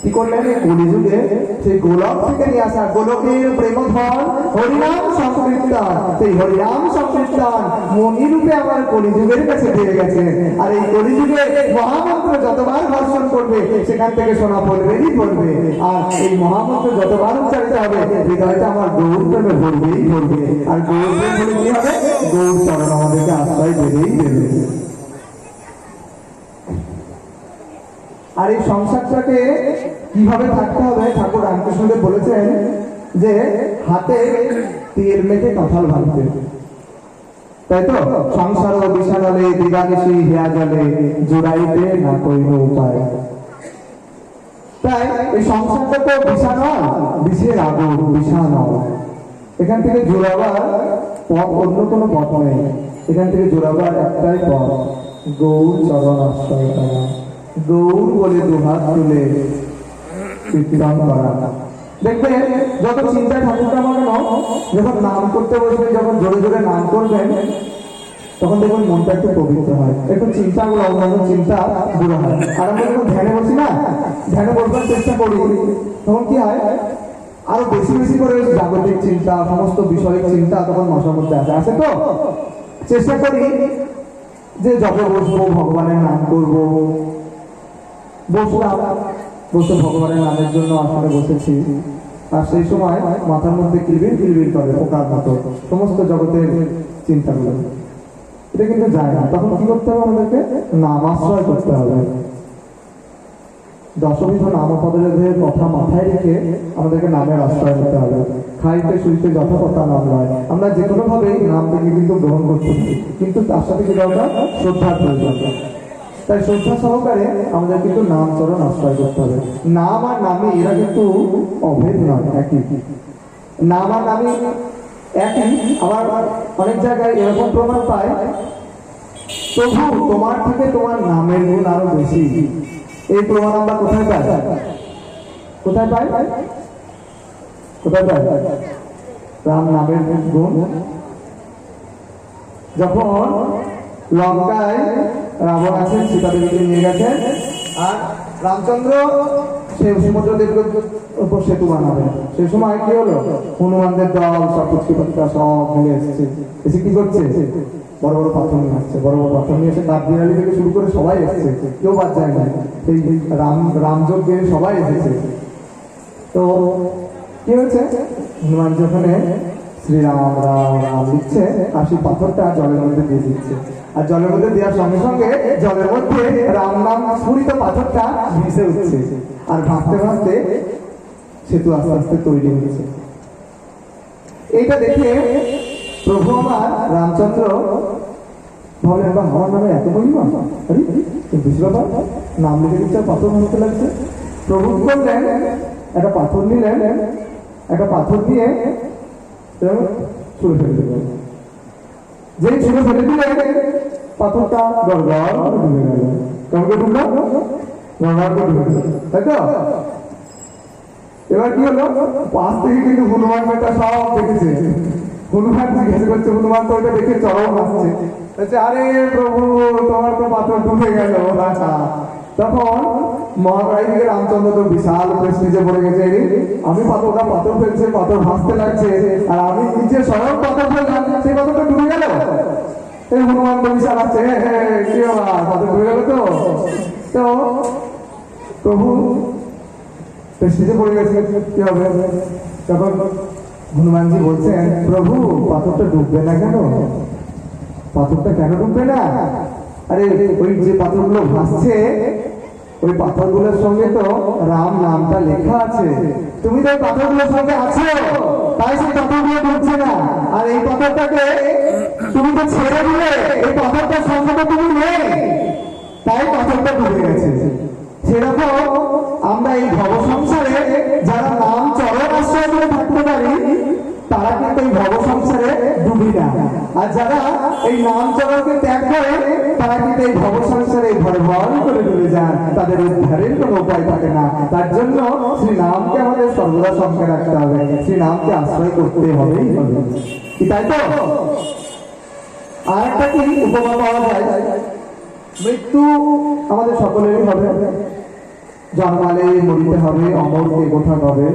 A: কি করলেন? কলিযুগে সেই গোলক থেকে নিয়ে আসা গোলকের প্রেমধন হরিনাম সংকীর্তন, সেই হরিনাম সংকীর্তন মণি রূপে আমার কলিযুগের কাছে দিয়ে গেছে। আর এই কলিযুগে মহামন্ত্র যতবার দর্শন করবে সেখান থেকে সোনা পড়বেই পড়বে। আর এই মহামন্ত্র যতবার উচ্চারিত হবে হৃদয়টা আমার গৌর প্রেমে ভরবেই ভরবে। আর গৌর প্রেম হলে কি হবে? গৌর চরণ আমাদেরকে আশ্রয় দেবেই দেবে। আর এই সংসারটাকে কিভাবে থাকতে হবে? ঠাকুর রামকৃষ্ণদেব বলেছেন যে হাতে তেল মেখে কাঁঠাল ভাঙতে, তাই তো? সংসার ও বিষাণলে দিবানিশি হিয়া জলে জোড়াইতে না কইল উপায়। তাই এই সংসারটা তো বিষা নয়, বিষের আগুন, বিষা নয়। এখান থেকে জোড়াবার পথ অন্য কোনো পথ নেই। এখান থেকে জোড়াবার একটাই পথ, গৌর চরণ আশ্রয় করা, গৌর বলে দুহাত তুলে কীর্তন করা। দেখবেন যত চিন্তায় ঠাকুর কামানো, যখন নাম করতে বসবেন, যখন জোরে জোরে নাম করবেন, তখন দেখবেন মনটা একটু পবিত্র হয়, একটু চিন্তাগুলো অন্যান্য চিন্তা দূর হয়। আর আমরা যখন ধ্যানে বসি না, ধ্যানে বসবার চেষ্টা করি, তখন কি হয়? আরো বেশি বেশি করে জাগতিক চিন্তা, সমস্ত বিষয়িক চিন্তা তখন মাথার মধ্যে আসে তো চেষ্টা করি যে জপে বসবো, ভগবানের নাম করবো। বসলাম, বসে ভগবানের নামের জন্য আসলে বসেছি, আর সেই সময় মাথার মধ্যে কিলবির কিলবির করে পোকার মতো সমস্ত জগতের চিন্তাগুলো। এটা কিন্তু যায় না। তখন কি করতে হবে? আমাদেরকে নামাশ্রয় করতে হবে। দশবিধ নামপদের কথা মাথায় রেখে আমাদেরকে নামের আশ্রয় নিতে হবে। খাইতে শুইতে যথাকথা নাম নয়, আমরা যে কোনো ভাবেই নাম থেকে কিন্তু গ্রহণ করতে পারি, কিন্তু তার সাথে কি দরকার? শ্রদ্ধার প্রয়োজন। তাই শ্রদ্ধা সহকারে আমাদের কিন্তু নাম চরণ আশ্রয় করতে হবে। নাম আর নামে এরা কিন্তু অভেদ নয়, একই। নাম আর নামে একই। আবার অনেক জায়গায় এরকম প্রমাণ পায়, প্রভু তোমার থেকে তোমার নামের গুণ আরো বেশি। এই প্রমাণ আমরা কোথায় পাই? কোথায় পাই? কোথায় পাই? রাম নামের গুণ যখন লঙ্কায় রাবণ আছেন, সীতা দেবীকে নিয়ে গেছেন, আর রামচন্দ্র সে সমুদ্র দেবীর উপর সেতু বানাবেন। সে সময় কি হলো? হনুমানদের দল সব পুষ্টিপত্রা সব মিলে এসেছে। এসে কি করছে? বড় বড় পাথর নিয়ে আসছে, বড় বড় পাথর নিয়ে এসে কাঠবিড়ালি থেকে শুরু করে সবাই এসেছে, কেউ বাদ যায় না। সেই রামযজ্ঞে সবাই এসেছে। তো কি হয়েছে? হনুমান যখন শ্রীরাম রাম রাম লিখছে আর সেই পাথরটা জলের মধ্যে দিয়ে দিচ্ছে, আর জলের মধ্যে দেওয়ার সঙ্গে সঙ্গে জলের মধ্যে রাম নাম স্ফুরিত পাথরটা ভেসে উঠছে, আর ভাসতে ভাসতে সেতু আস্তে আস্তে তৈরি হচ্ছে। এইটা দেখে প্রভু আমার রামচন্দ্র ভাবলেন, বা আমার নামে এত মহিমা, আরে ব্যাপার, নাম লিখে দিচ্ছে পাথর ভাসতে লাগছে। প্রভু করলেন, একটা পাথর নিলেন, একটা পাথর দিয়ে ছুঁড়ে ফেলে দিলেন। যেই ছুঁড়ে ফেলে দিলেন পাথরটা গড়গড় ডুবে গেল। কেমন করে ডুবলো? গড়গড় করে ডুবে গেল, তাই তো? এবার কি হলো, পাশ থেকে কিন্তু হনুমান বেটা সব দেখেছে। হনুমান জিজ্ঞাসা করছে, হনুমান তো ওইটা দেখে চরম আসছে, বলছে আরে প্রভু তোমার তো পাথর ডুবে গেল। তখন মহারাজ থেকে রামচন্দ্র তো বিশাল প্রেস্টিজে পড়ে গেছে, আমি পাথর ফেলছে, পাথর ভাসতে লাগছে, আর আমি নিচে স্বয়ং পাথর ফেললাম, সেই পাথরটা ডুবে গেল। এই হনুমান তো বিশাল আছে, কি পাথর ডুবে গেল। তো প্রভু প্রেস্টিজে পড়ে গেছে, কি হবে? তখন হনুমানজি বলছেন, প্রভু পাথরটা ডুববে না কেন? পাথরটা কেন ডুববে না? আরে ওই যে পাথরগুলো ভাসছে, ওই পাথরগুলোর সঙ্গে তো রাম নামটা লেখা আছে, তুমি তো পাথরগুলোর সঙ্গে আছো, তাই সেই পাথরগুলো ডুবছে না। আর এই পাথরটাকে তুমি তো ছেড়ে দিলে, এই পাথরটার সঙ্গে তো তুমি নেই, তাই পাথরটা ডুবে গেছে। সেরকম আমরা এই ভব সংসারে যারা নাম চরণ আশ্রয় করে থাকতে পারি, তারা কিন্তু এই ভব সংসারে ডুবি না। আর যারা এই নাম চরণকে ত্যাগ করে, তারা কিন্তু এই ভব সংসারে ভর ভর করে ডুবে যান, তাদের উদ্ধারের কোনো উপায় থাকে না। তার জন্য শ্রী নামকে আমাদের সর্বদা সঙ্গে রাখতে হবে, শ্রী নামকে আশ্রয় করতে হবেই হবে, কি তাই তো? আর একটা কি উপমা পাওয়া যায়, মৃত্যু আমাদের সকলেরই হবে, জন্মালে মরিতে হবে, অমরকে কোথা হবে।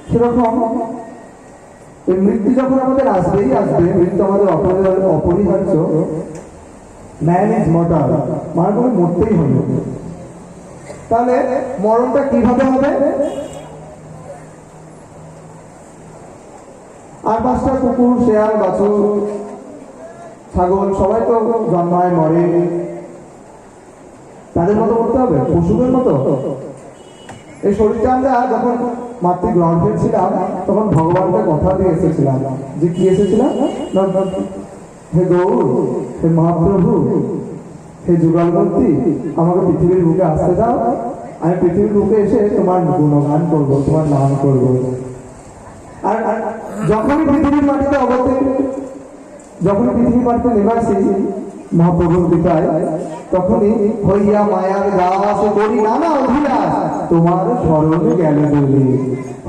A: সেরকম এই মৃত্যু যখন আমাদের আসবেই আসবে, মৃত্যু আমাদের অপরিহার্য, ম্যান ইজ মর্টাল, মানে করে মরতেই হবে। তাহলে মরণটা কিভাবে হবে? আর পাঁচটা কুকুর, শেয়াল, বাছুর, ছাগল সবাই তো জন্মায় মরে, তাদের মতো করতে হবে, পশুদের মতো। এই শরীরটা আমরা যখন মাতৃগর্ভে ছিলাম, তখন ভগবানকে কথা দিয়ে এসেছিলাম, যে কি এসেছিলাম, হে গৌর, হে মহাপ্রভু, হে যুগলবন্তী, আমাকে পৃথিবীর বুকে আসতে দাও, আমি পৃথিবীর বুকে এসে তোমার গুণগান করবো, তোমার নাম করবো। আর যখনই পৃথিবীর মাটিতে যখনই পৃথিবীর মাটিতে নেবাসি মহাপ্রভুর কৃপায়, তখনই হইয়া মায়ার দাস করি নানা অভিলাষ, তোমার স্মরণে গেল বলে।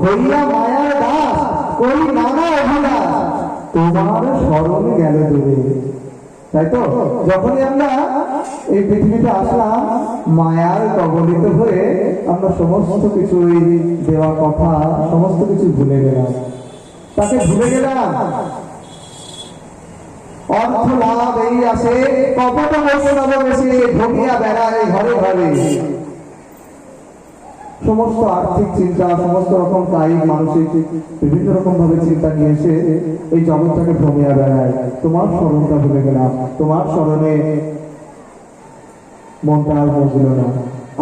A: হইয়া মায়ার দাস করি নানা অভিলাষ, তোমার স্মরণে গেল বলে। তাই তো যখনই আমরা এই পৃথিবীতে আসলাম, মায়ার কবলিত হয়ে আমরা সমস্ত কিছু দেওয়া কথা, সমস্ত কিছু ভুলে গেলাম, তাকে ভুলে গেলাম। অর্থ লাভ এই আসে, কপট বৈষ্ণব বেশি ঢুকিয়া বেড়ায় ঘরে ঘরে। সমস্ত আর্থিক চিন্তা, সমস্ত রকম কায়িক মানসিক বিভিন্ন রকম ভাবে চিন্তা নিয়ে এসে এই জগৎটাকে ভ্রমিয়া বেড়ায়। তোমার স্মরণটা ভুলে গেলাম, তোমার স্মরণে মনটা আর বসল না।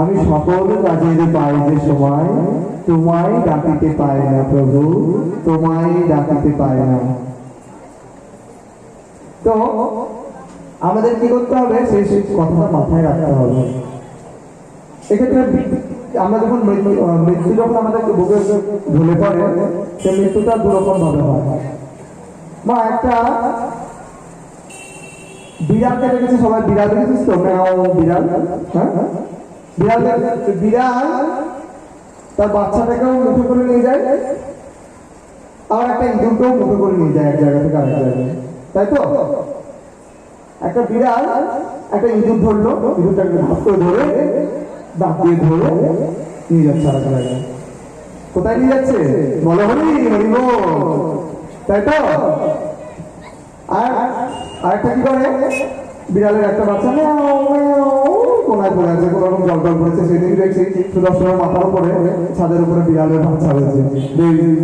A: আমি সকল কাজের পাই যে সময়, তোমায় ডাকিতে পাই না প্রভু, তোমায় ডাকিতে পাই না। তো আমাদের কি করতে হবে, সেই কথাটা মাথায় রাখতে হবে। এক্ষেত্রে আমরা যখন মৃত্যু যখন আমাদের বুকে ঢলে পড়ে, সে মৃত্যুটা দুরকম ভাবে হয়। মা একটা বিড়ালকে দেখেছি, সবাই বিড়াল দেখেছিস তো, বিড়াল, হ্যাঁ বিড়াল, বিড়াল তার বাচ্চাটাকেও মুঠো করে নিয়ে যায়, আর একটা ইঁদুরকেও মুঠো করে নিয়ে যায় এক জায়গা থেকে আরেক জায়গায়, তাই তো? একটা বিড়াল একটা ইঁদুর ধরলো, ইঁদুরটাকে হাত করে ধরে দাঁত দিয়ে ধরে নিয়ে যাচ্ছে আরেক জায়গায়। কোথায় নিয়ে যাচ্ছে? বলো হরি হরি বল, তাই তো? আর আরেকটা কি করে, বিড়ালের একটা বাচ্চা কোনায় পড়ে আছে, কোনো রকম জল টল পড়েছে। সেদিন দেখছি সুদর্শনের মাথার উপরে ছাদের উপরে বিড়ালের বাচ্চা হয়েছে,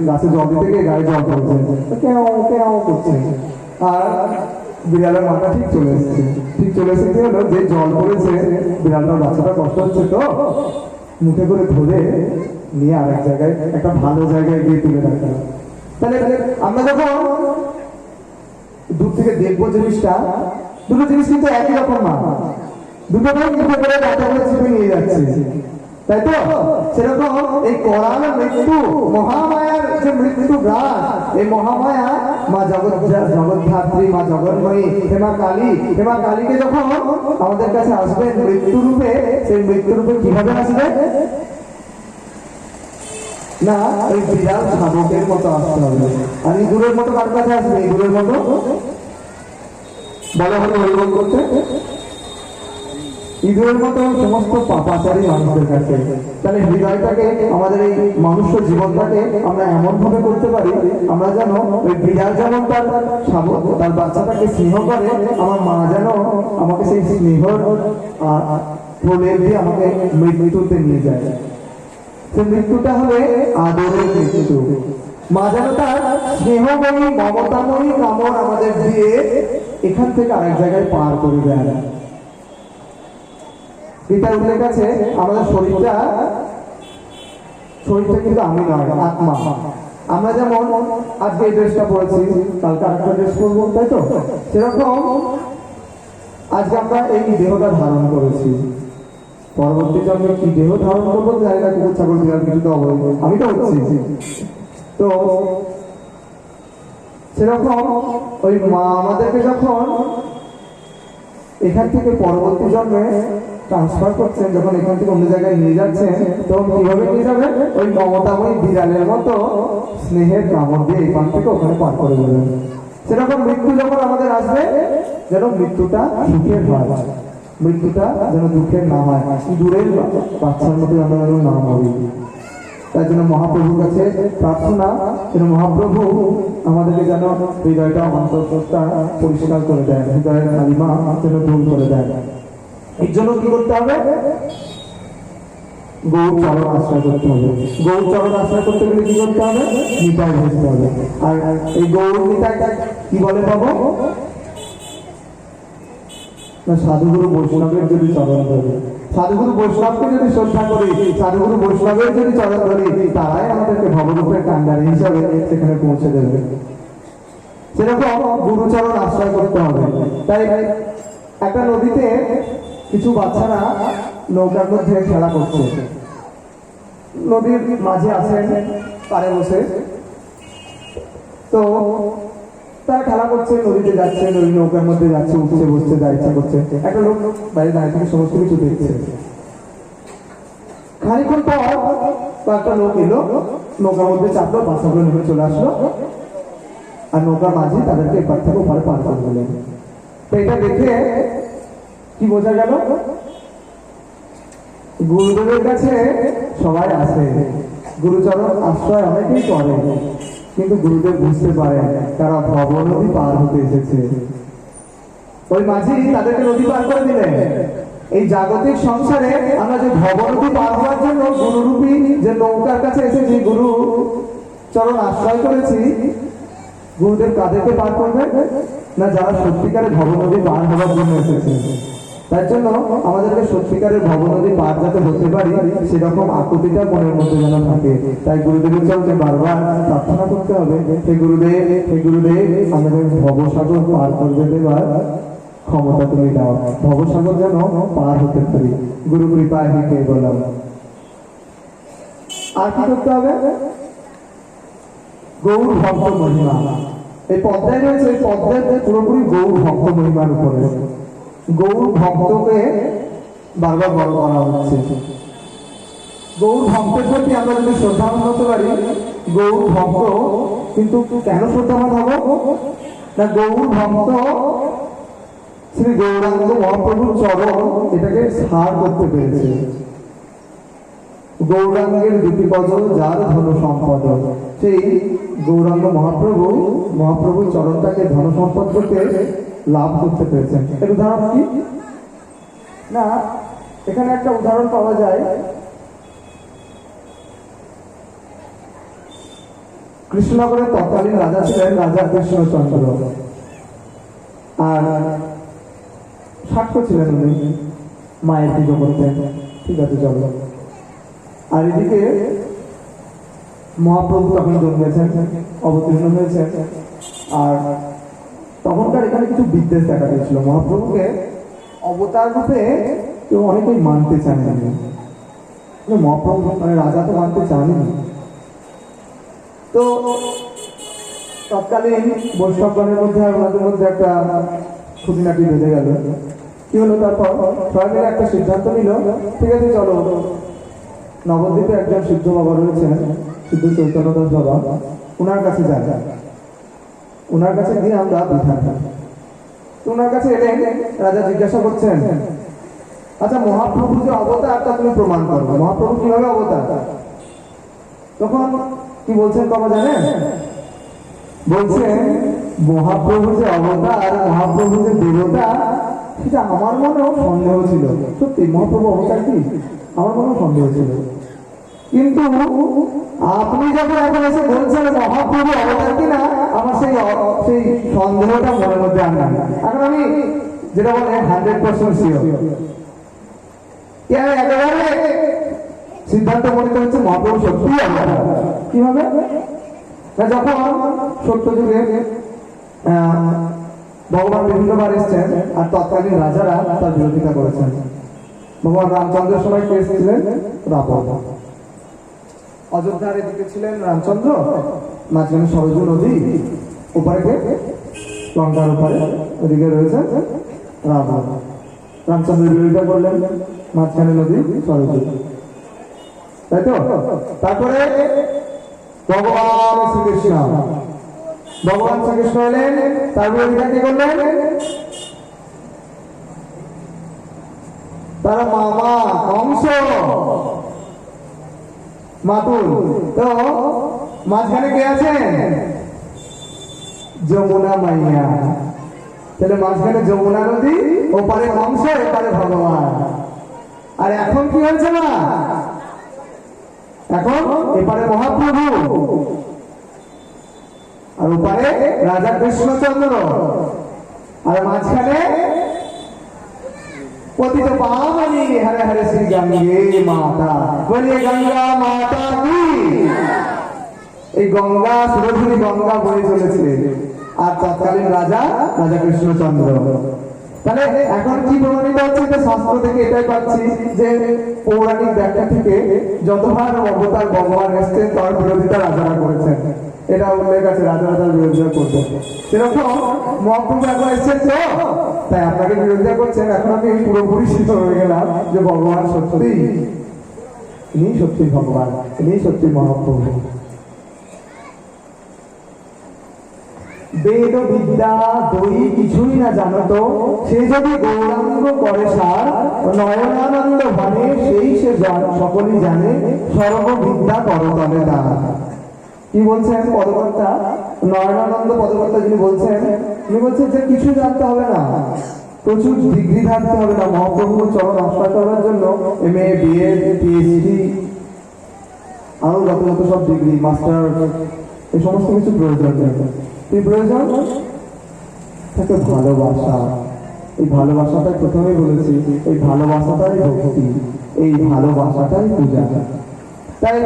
A: গাছে জল দিতে গিয়ে গায়ে জল পড়ছে, কেউ কেউ করছে। আর বিড়ালের মাথা ঠিক চলে এসেছে। ঠিক চলে এসে কি হলো, যে জল পড়েছে বিড়ালটার বাচ্চাটা কষ্ট হচ্ছে, তো মুখে করে ধরে নিয়ে আরেক জায়গায়, একটা ভালো জায়গায় গিয়ে তুলে রাখা। তাহলে আমরা যখন দূর থেকে দেখবো জিনিসটা, দুটো জিনিস কিন্তু একই রকম না, দুটো মুখে করে ডাটা করে চেপে নিয়ে যাচ্ছে, তাই তো? সেরকম এই করাল মৃত্যু, মহামায়ার যে মৃত্যু গ্রাস, এই মহামায়া মা জগদ্ধাত্রী, মা জগন্ময়ী, হেমা কালী, হেমা কালীকে যখন আমাদের কাছে আসবে মৃত্যু রূপে, সেই মৃত্যু রূপে কিভাবে আসবে না, ওই বিরাট শাবকের মতো আসতে হবে। আর ইঁদুরের মতো কার কাছে আসবে? ইঁদুরের মতো বলা হলো হরিবল করতে, ইঁদুরের মতো সমস্ত পাপাচারী মানুষদের কাছে। তাহলে হৃদয়টাকে, আমাদের এই মানুষ্য জীবনটাকে আমরা এমন ভাবে করতে পারি, আমরা যেন ওই বিড়াল যেমন তার তার বাচ্চাটাকে স্নেহ করে, আমার মা যেন আমাকে সেই স্নেহর প্রলেপ দিয়ে আমাকে মৃত্যুতে নিয়ে যায়। সেই মৃত্যুটা হবে আদরের মৃত্যু। মা যেন তার স্নেহময়ী, মমতাময়ী কামড় আমাদের দিয়ে এখান থেকে আরেক জায়গায় পার করে দেয়। গীতার উল্লেখ আছে, আমাদের শরীরটা কিন্তু আমি নয়, আত্মা। আমরা যেমন আজকে এই ড্রেসটা পরেছি, কালকে আরেকটা ড্রেস পরবো, তাই তো? সেরকম আজকে আমরা এই দেহটা ধারণ করেছি, পরবর্তী জন্মে কি দেহ ধারণ করবো জানি না, কুকুর ছাগল বিড়াল কিছু তো অবৈধ, আমি তো হচ্ছি। তো সেরকম ওই মা আমাদেরকে যখন এখান থেকে পরবর্তী জন্মে ট্রান্সফার করছেন, যখন এখান থেকে অন্য জায়গায় নিয়ে যাচ্ছেন, তখন কিভাবে নিয়ে যাবে? ওই মমতাময়ী বিড়ালের মতো স্নেহের কামড় দিয়ে এখান থেকে ওখানে পার করে দেবেন। সেরকম মৃত্যু যখন আমাদের আসবে, যেন মৃত্যুটা সুখের হয়, মৃত্যুটা যেন দুঃখের না হয়, দূরের বাচ্চার মতো আমরা যেন না মরি। তাই জন্য মহাপ্রভুর কাছে প্রার্থনা, যেন মহাপ্রভু আমাদেরকে যেন হৃদয়টা, অন্তঃটা পরিষ্কার করে দেয়, হৃদয়ের কালিমা যেন দূর করে দেয়। এর জন্য কি করতে হবে? গৌর চরণ আশ্রয় করতে হবে। গৌর চরণ আশ্রয় করতে গেলে কি করতে হবে? নিতাই বুঝতে হবে। আর এই গৌর নিতাই কি বলে পাবো না? সাধুগুরু বৈষ্ণবের যদি চরণ ধরি, সাধুগুরু বৈষ্ণবকে যদি শ্রদ্ধা করি, সাধুগুরু বৈষ্ণবের যদি চরণ ধরি, তারাই আমাদেরকে ভবরূপের কান্ডারি হিসাবে সেখানে পৌঁছে দেবে। সেরকম গুরুচরণ আশ্রয় করতে হবে। তাই একটা নদীতে কিছু বাচ্চারা নৌকার মধ্যে খেলা করছে, নদীর মাঝে আছেন পারে বসে, তো তারা খেলা করছে, নদীতে যাচ্ছে, নদী নৌকার মধ্যে যাচ্ছে, উঠছে বসছে, যা ইচ্ছা করছে। একটা লোক বাইরে দাঁড়িয়ে থেকে সমস্ত কিছু দেখছে। খানিক্ষণ পর কয়েকটা লোক এলো, নৌকার মধ্যে চাপলো, বাচ্চাগুলো নেমে চলে আসলো, আর নৌকার মাঝে তাদেরকে এপার থেকে ওপারে পার করে দিলেন। তো এটা দেখে কি বোঝা গেল? গুরুদেবের কাছে সবাই আসে, গুরুচরণ আশ্রয় অনেকেই করে, কিন্তু গুরুদেব বুঝতে পারে তারা ভবনদী পার হতে এসেছে। ওই মাঝি তাদেরকে নদী পার করে দিলেন। এই জাগতিক সংসারে আমরা যে ভবনদী পার হওয়ার জন্য গুরুরূপী যে নৌকার কাছে এসেছি, গুরু চরণ আশ্রয় করেছি, গুরুদেব কাদেরকে পার করবেন না? যারা সত্যিকারে ভবনদী পার হওয়ার জন্য এসেছে। তার জন্য আমাদেরকে সত্যিকারের ভবনদী পার যাতে হতে পারি, সেরকম আকুতিটা মনের মধ্যে যেন থাকে। তাই গুরুদেবের চলতে বারবার প্রার্থনা করতে হবে, হে গুরুদেব, হে গুরুদেব, আমাদের ভবসাগর পার করবে দেবার ক্ষমতা তুমি দাও, ভবসাগর যেন পার হতে পারি, গুরু কৃপায় হে বললাম। আর কি করতে হবে? গৌর ভক্ত মহিমা, এই পদ্মায় রয়েছে, এই পদ্মায় পুরোপুরি গৌর ভক্ত মহিমার উপরে। গৌর ভক্তকে বারবার বড় করা হচ্ছে। গৌর ভক্তের প্রতি আমরা যদি শ্রদ্ধাবান হতে পারি, গৌর ভক্ত কিন্তু কেন শ্রদ্ধাবান হব না? গৌর ভক্ত শ্রী গৌরাঙ্গ মহাপ্রভুর চরণ এটাকে সার করতে পেরেছে। গৌরাঙ্গের দুটি পদ যার ধন সম্পদ, সেই গৌরাঙ্গ মহাপ্রভুর চরণটাকে ধন সম্পদ করতে লাভ করতে পেরেছেন। এর উদাহরণ কি না? এখানে একটা উদাহরণ পাওয়া যায়, কৃষ্ণনগরের তৎকালীন রাজা ছিলেন রাজা কৃষ্ণচন্দ্র, আর সাক্ষ্য ছিলেন উনি, মায়ের পুজো করতেন। ঠিক আছে, চলো। আর এদিকে মহাপ্রভু তখন জন্মেছেন, অবতীর্ণ হয়েছেন, আর তখনকার এখানে কিছু বিদ্বেষ দেখা দিয়েছিল। মহাপ্রভুকে অবতার রূপে কেউ অনেকেই মানতে চাননি, মহাপ্রভু মানে রাজা তো মানতে চাননি। তো তৎকালীন বৈষ্ণবগণের মধ্যে আর ওনাদের মধ্যে একটা খুঁটিনাটি বেঁধে গেল। কি হলো, তারপর সবাই মিলে একটা সিদ্ধান্ত নিল, ঠিক আছে চলো, নবদ্বীপে একজন সিদ্ধ বাবা রয়েছেন, সিদ্ধ চৈতন্য দাস বাবা, ওনার কাছে যাই, ওনার কাছে গিয়ে আমরা বিধান। তো ওনার কাছে এলে রাজা জিজ্ঞাসা করছেন, আচ্ছা মহাপ্রভু যে অবতারটা তুমি প্রমাণ করো, মহাপ্রভু কিভাবে অবতার? তখন কি বলছেন বাবা জানেন? বলছেন মহাপ্রভু যে অবতার, মহাপ্রভু যে দেবতা, সেটা আমার মনেও সন্দেহ ছিল। সত্যি মহাপ্রভু অবতার কি আমার মনেও সন্দেহ ছিল, কিন্তু আপনি যখন এখন এসে বলছেন মহাপ্রভু অবতার কিনা, আমার সেই সন্দেহটা মনের মধ্যে আর না। এখন আমি যেটা বলে 100% শিওর, একেবারে সিদ্ধান্ত মনে হচ্ছে মহাপ্রভু সত্যি অবতার। কিভাবে? যখন সত্য যুগে ভগবান বিভিন্নবার এসছেন, আর তৎকালীন রাজারা তার বিরোধিতা করেছেন। ভগবান রামচন্দ্রের সময় কে এসেছিলেন? রাবণ। অযোধ্যার এদিকে ছিলেন রামচন্দ্র, মাঝখানে সরজু নদী, ওপারে কে? লঙ্কার ওপারে, ওদিকে রয়েছে রাবণ। রামচন্দ্রের বিরোধিতা করলেন, মাঝখানে নদী সরজু, তাই তো? তারপরে ভগবান শ্রীকৃষ্ণ, ভগবান শ্রীকৃষ্ণ এলেন, তার বিরোধিতা কি করলেন? তার মামা কংস, মাতুল। তো মাঝখানে কে আছেন? যমুনা মাইয়া। তাহলে মাঝখানে যমুনা নদী, ওপারে কংস, এপারে ভগবান। আর এখন কি হয়েছে না, এখন এপারে মহাপ্রভু, আর ওপারে রাজা কৃষ্ণচন্দ্র, আর মাঝখানে পতিত পাবনী হরে হরে শ্রী গঙ্গে মাতা, বলিয়ে গঙ্গা মাতা কি। এই গঙ্গা, সুরধুরী গঙ্গা বয়ে চলেছে, আর তৎকালীন রাজা রাজা কৃষ্ণচন্দ্র। তাহলে এখন কি প্রমাণিত হচ্ছে? যে শাস্ত্র থেকে এটাই পাচ্ছি যে পৌরাণিক ব্যাখ্যা থেকে যতবার অবতার ভগবান এসছেন তার বিরোধিতা রাজারা করেছেন, এটা উল্লেখ আছে, রাজারা তার বিরোধিতা করবেন। সেরকম মহাপ্রভু এখন এসছেন, তো তাই আপনাকে বিরোধিতা করছেন। এখন আমি পুরোপুরি সিদ্ধ হয়ে গেলাম যে ভগবান সত্যি, ইনি সত্যি ভগবান, ইনি সত্যি মহাপ্রভু। বেদ বিদ্যা দই কিছুই না জানতো, সে যদি গৌরাঙ্গ করে সার, নয়নানন্দ ভানে সেই সে সকলই জানে, সর্ববিদ্যা করতলে তার। কি বলছেন পদকর্তা? নয়নানন্দ পদকর্তা যিনি বলছেন, উনি বলছেন যে কিছু জানতে হবে না, প্রচুর ডিগ্রি থাকতে হবে না। মহাপ্রভুর চরণ আশ্রয় করার জন্য MA, BA, PhD, আরো যত যত সব ডিগ্রি, মাস্টার, এই সমস্ত কিছু প্রয়োজন নেই। কি প্রয়োজন থাকে? ভালোবাসা। এই ভালোবাসাটাই প্রথমে বলেছি, এই ভালোবাসাটাই ভক্তি, এই ভালোবাসাটাই পূজা। তাই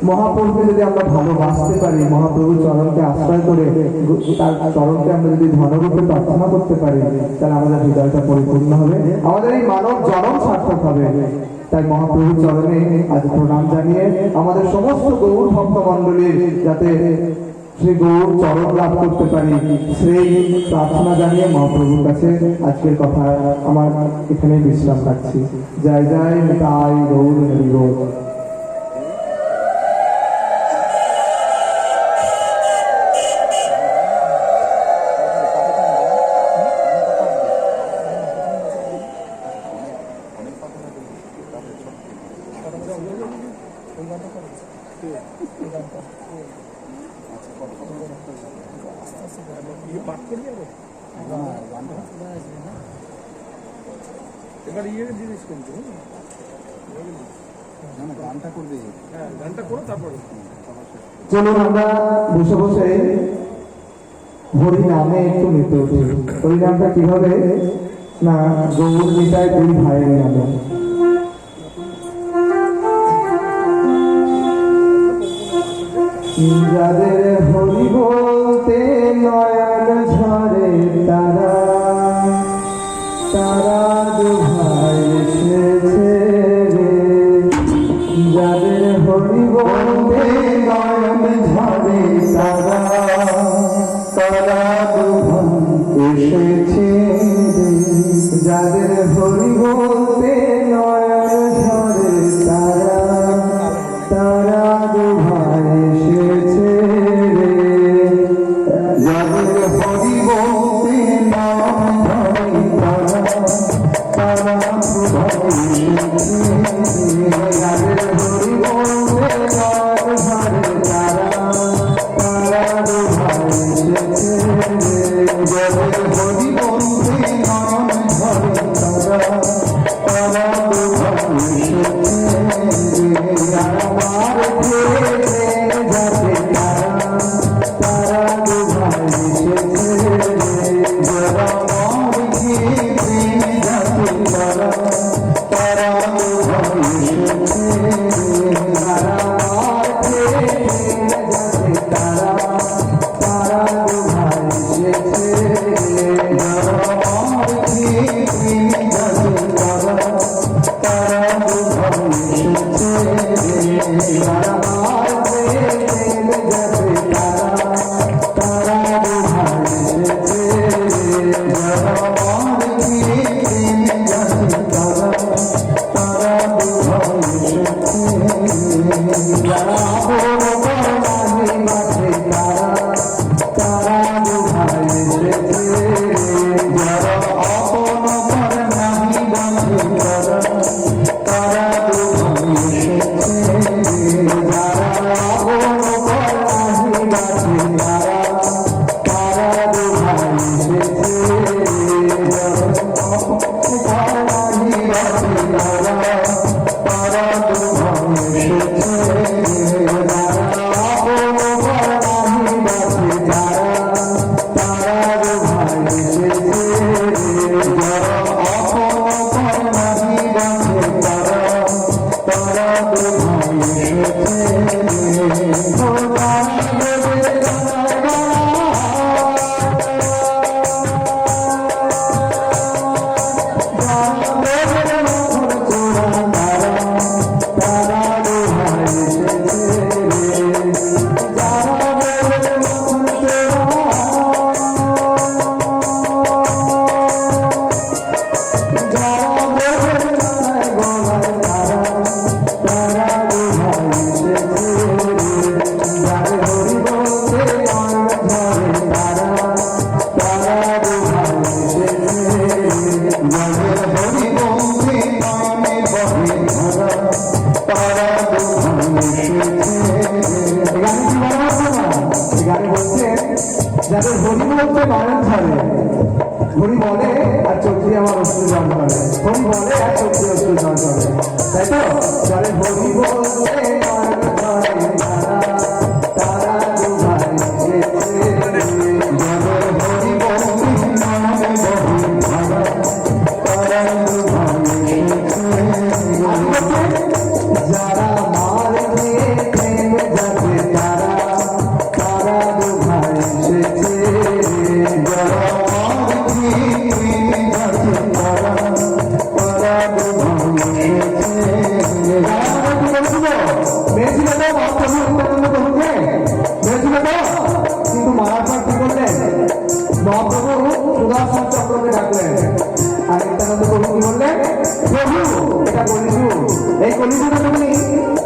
A: মহাপ্রভুকে যদি আমরা ভালোবাসতে পারি, মহাপ্রভুর চরণকে আশ্রয় করে তার চরণকে আমরা যদি ধনরূপে প্রার্থনা করতে পারি, তাহলে আমাদের হৃদয়টা পরিপূর্ণ হবে, আমাদের এই মানব জন্ম সার্থক হবে। তাই মহাপ্রভুর চরণে আজ প্রণাম জানিয়ে আমাদের সমস্ত গৌর ভক্ত মন্ডলীর যাতে শ্রী গৌর চরণ লাভ করতে পারি, সেই প্রার্থনা জানিয়ে মহাপ্রভুর কাছে আজকের কথা আমার এখানে বিশ্রাম রাখছি। জয় জয় নিতাই গৌর হরি গৌর।
B: এবার ইয়ে জিনিস কিন্তু গানটা করবে, হ্যাঁ গানটা করো তারপরে।
A: চলুন আমরা বসে বসে হরি নামে একটু মেতে উঠি। হরি নামটা কিভাবে না, গৌর নিতাই দুই ভাইয়ের নামে। যাদের হরি বলতে নয়ন ঝরে তারা, তারা দু ভাই এসেছে রে। যাদের হরি বলতে নয়ন ঝরে তারা, তারা দু ভাই এসেছে রে। যাদের হরি বলতে নয়ন ঝরে তারা, তারা দু ভাই এসেছে রে। যাদের হরি বলতে নয়ন ঝরে তারা, তারা দু ভাই এসেছে রে। যাদের হরি বলতে নয়ন ঝরে তারা, তারা দু ভাই এসেছে রে। যাদের হরি বলতে নয়ন ঝরে তারা, তারা দু ভাই এসেছে রে। আমার প্রেমে যাতে তারা, তারা দু ভাই এসেছে রে। যারা আমার প্রেমে যাতে তারা, তারা দু ভাই এসেছে রে। যারা আমার প্রেমে যাতে তারা, তারা দু ভাই এসেছে রে। যারা আমার প্রেমে যাতে তারা, তারা দু ভাই এসেছে রে। যারা আমার প্রেমে যাতে তারা, তারা দু ভাই এসেছে রে। যারা আমার প্রেমে যাতে তারা, তারা দু ভাই এসেছে রে। যারা আপন নাহি বাঁচে তারা, তারা দু ভাই এসেছে রে। যারা আপন নাহি বাঁচে তারা, তারা দু ভাই এসেছে রে। যারা আপন নাহি বাঁচে তারা, তারা দু ভাই এসেছে রে। যারা আপন নাহি বাঁচে তারা, তারা দু ভাই এসেছে রে। যারা আপন নাহি বাঁচে তারা, তারা দু ভাই এসেছে রে। যারা আপন নাহি বাঁচে তারা, তারা দু ভাই এসেছে যাদের হরি বলতে নয়ন ঝরে, হরি বলে আর চোখ দিয়ে আমার অশ্রু জল করে, হরি বলে আর চোখ দিয়ে অশ্রু জল করে, তাই তো? যাদের হরি বলতে নয়ন ঝরে তারা, তারা দু ভাই এসেছে রে। যাদের হরি বলতে নয়ন ঝরে তারা, তারা দু ভাই এসেছে রে। যারা আমার প্রেমে যাতে তারা, তারা দু ভাই এসেছে রে। যারা আমার প্রেমে যাতে তারা, তারা দু ভাই এসেছে রে। মেয়েছিল তো মহাপ্রভু প্রভুকে, মেয়েছিল তো, কিন্তু মারার পর কি করলেন? মহাপ্রভু সুদর্শন চক্রকে ডাকলেন, আর নিত্যানন্দ প্রভু কি বললেন? প্রভু এটা কলিযুগ, এই কলিযুগে তুমি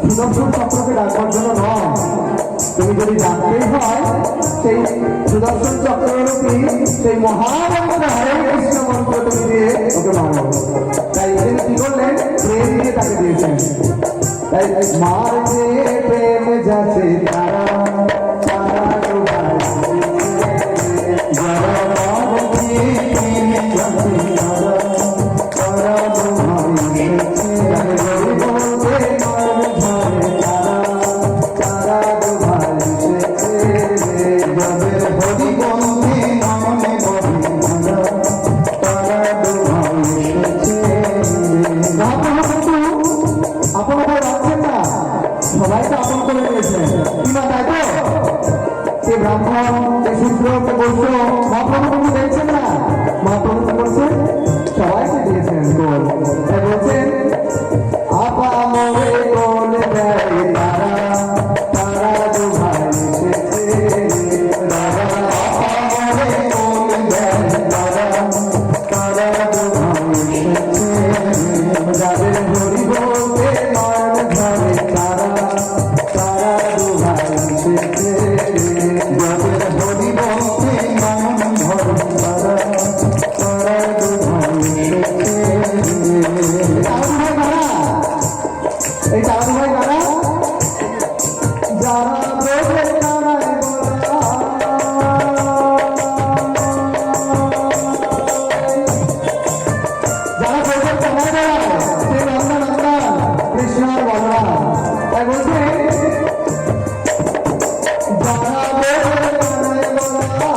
A: সুদর্শন চক্রকে ডাকবার জন্য নয়, তুমি যদি ডাকতেই হয় সেই সুদর্শন চক্ররূপী সেই মহামন্ত্র হরে কৃষ্ণ মন্ত্র তুমি দিয়ে ওকে মারো। তাই তিনি কি করলেন? প্রেম দিয়ে তাকে দিয়েছেন। তাই মার যে প্রেম যাতে তারা, তারা দু ভাই যারা মার যে প্রেম যাতে তারা, তারা দু তারা দুভাই এই তারা দুভাই কারা? যারা ব্রজের কানায় বলা, যারা ব্রজের কানায় বলা, সেই নন্দন নন্দন কৃষ্ণ আর বলরাম। তাই বলছে যারা ব্রজের কানায় বলা,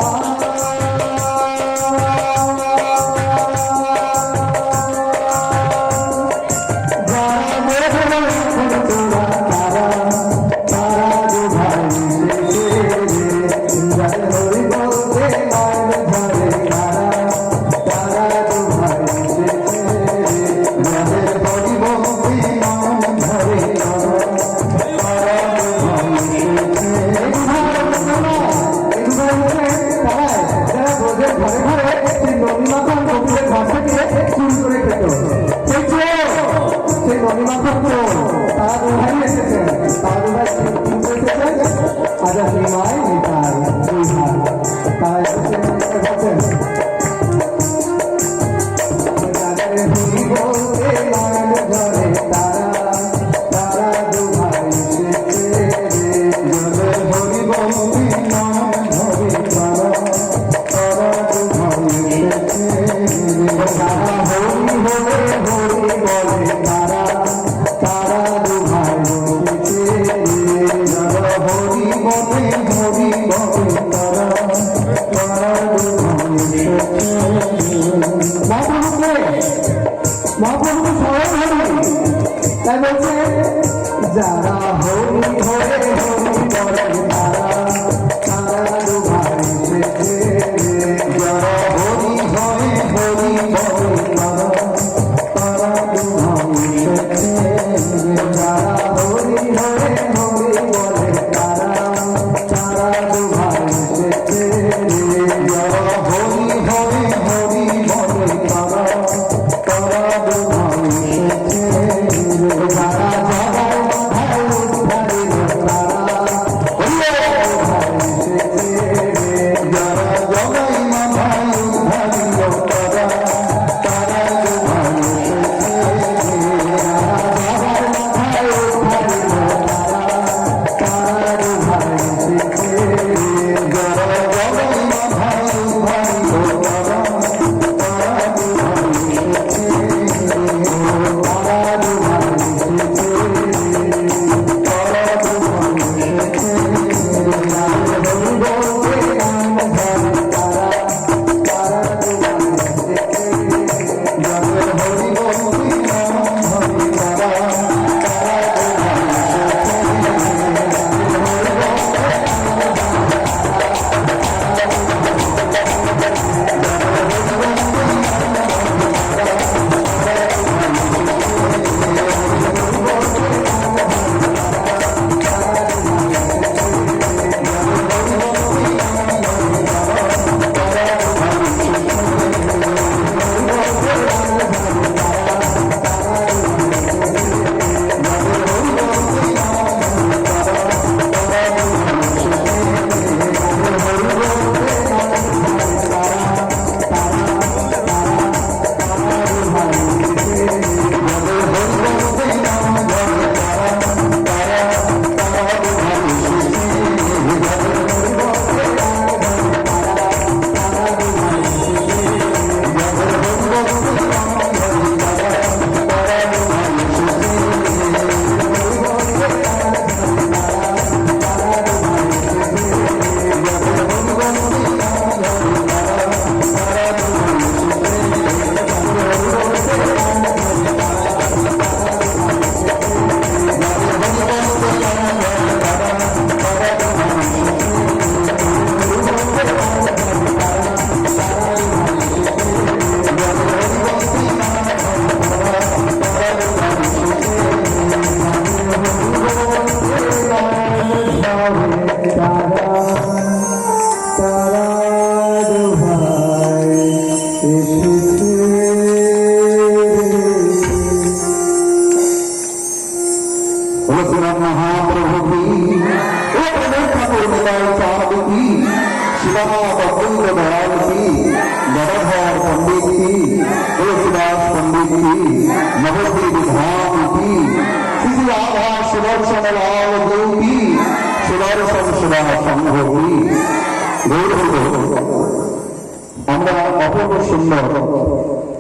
A: অপূর্ব সুন্দর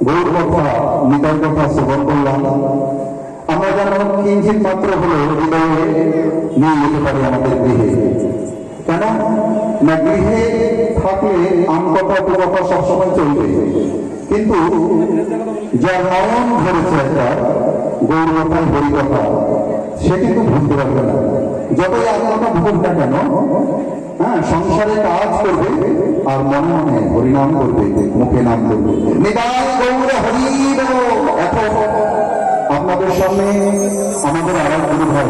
A: গৌর কথা নিতাই কথা শ্রবণ করলাম। আমরা যেন কিঞ্চিত মাত্র হলো হৃদয়ে নিয়ে যেতে পারি আমাদের গৃহে। কেন না, গৃহে থাকলে আম কথা দু কথা সবসময় চলবে, কিন্তু যার নয়ন ধরেছে একটা গৌর কথা হরি কথা, সে কিন্তু ভুলতে পারবে না। যতই আত্মটা ভুল না কেন, হ্যাঁ, সংসারে কাজ করবে আর মনে মনে হরিনাম করবে, মুখে নাম করবে। নিতাই গৌর হরি বল। এখন আপনাদের সামনে আমাদের আর এক গুরু ভাই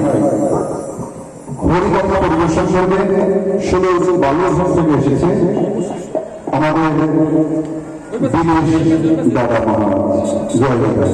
A: হরিকথা পরিবেশন করবেন। সুদূর বালুরঘাট থেকে এসেছে আমাদের দিনেশ দাদা মহারাজ। জয় দাদা।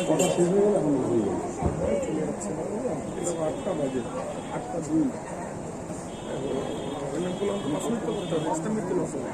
B: কথা শেষ হয়ে গেলে এখন চলে যাচ্ছে, 8টা বাজে, 8টা 2। 5 মিনিট তো করতে হবে, 5 মিনিট তো লস হবে।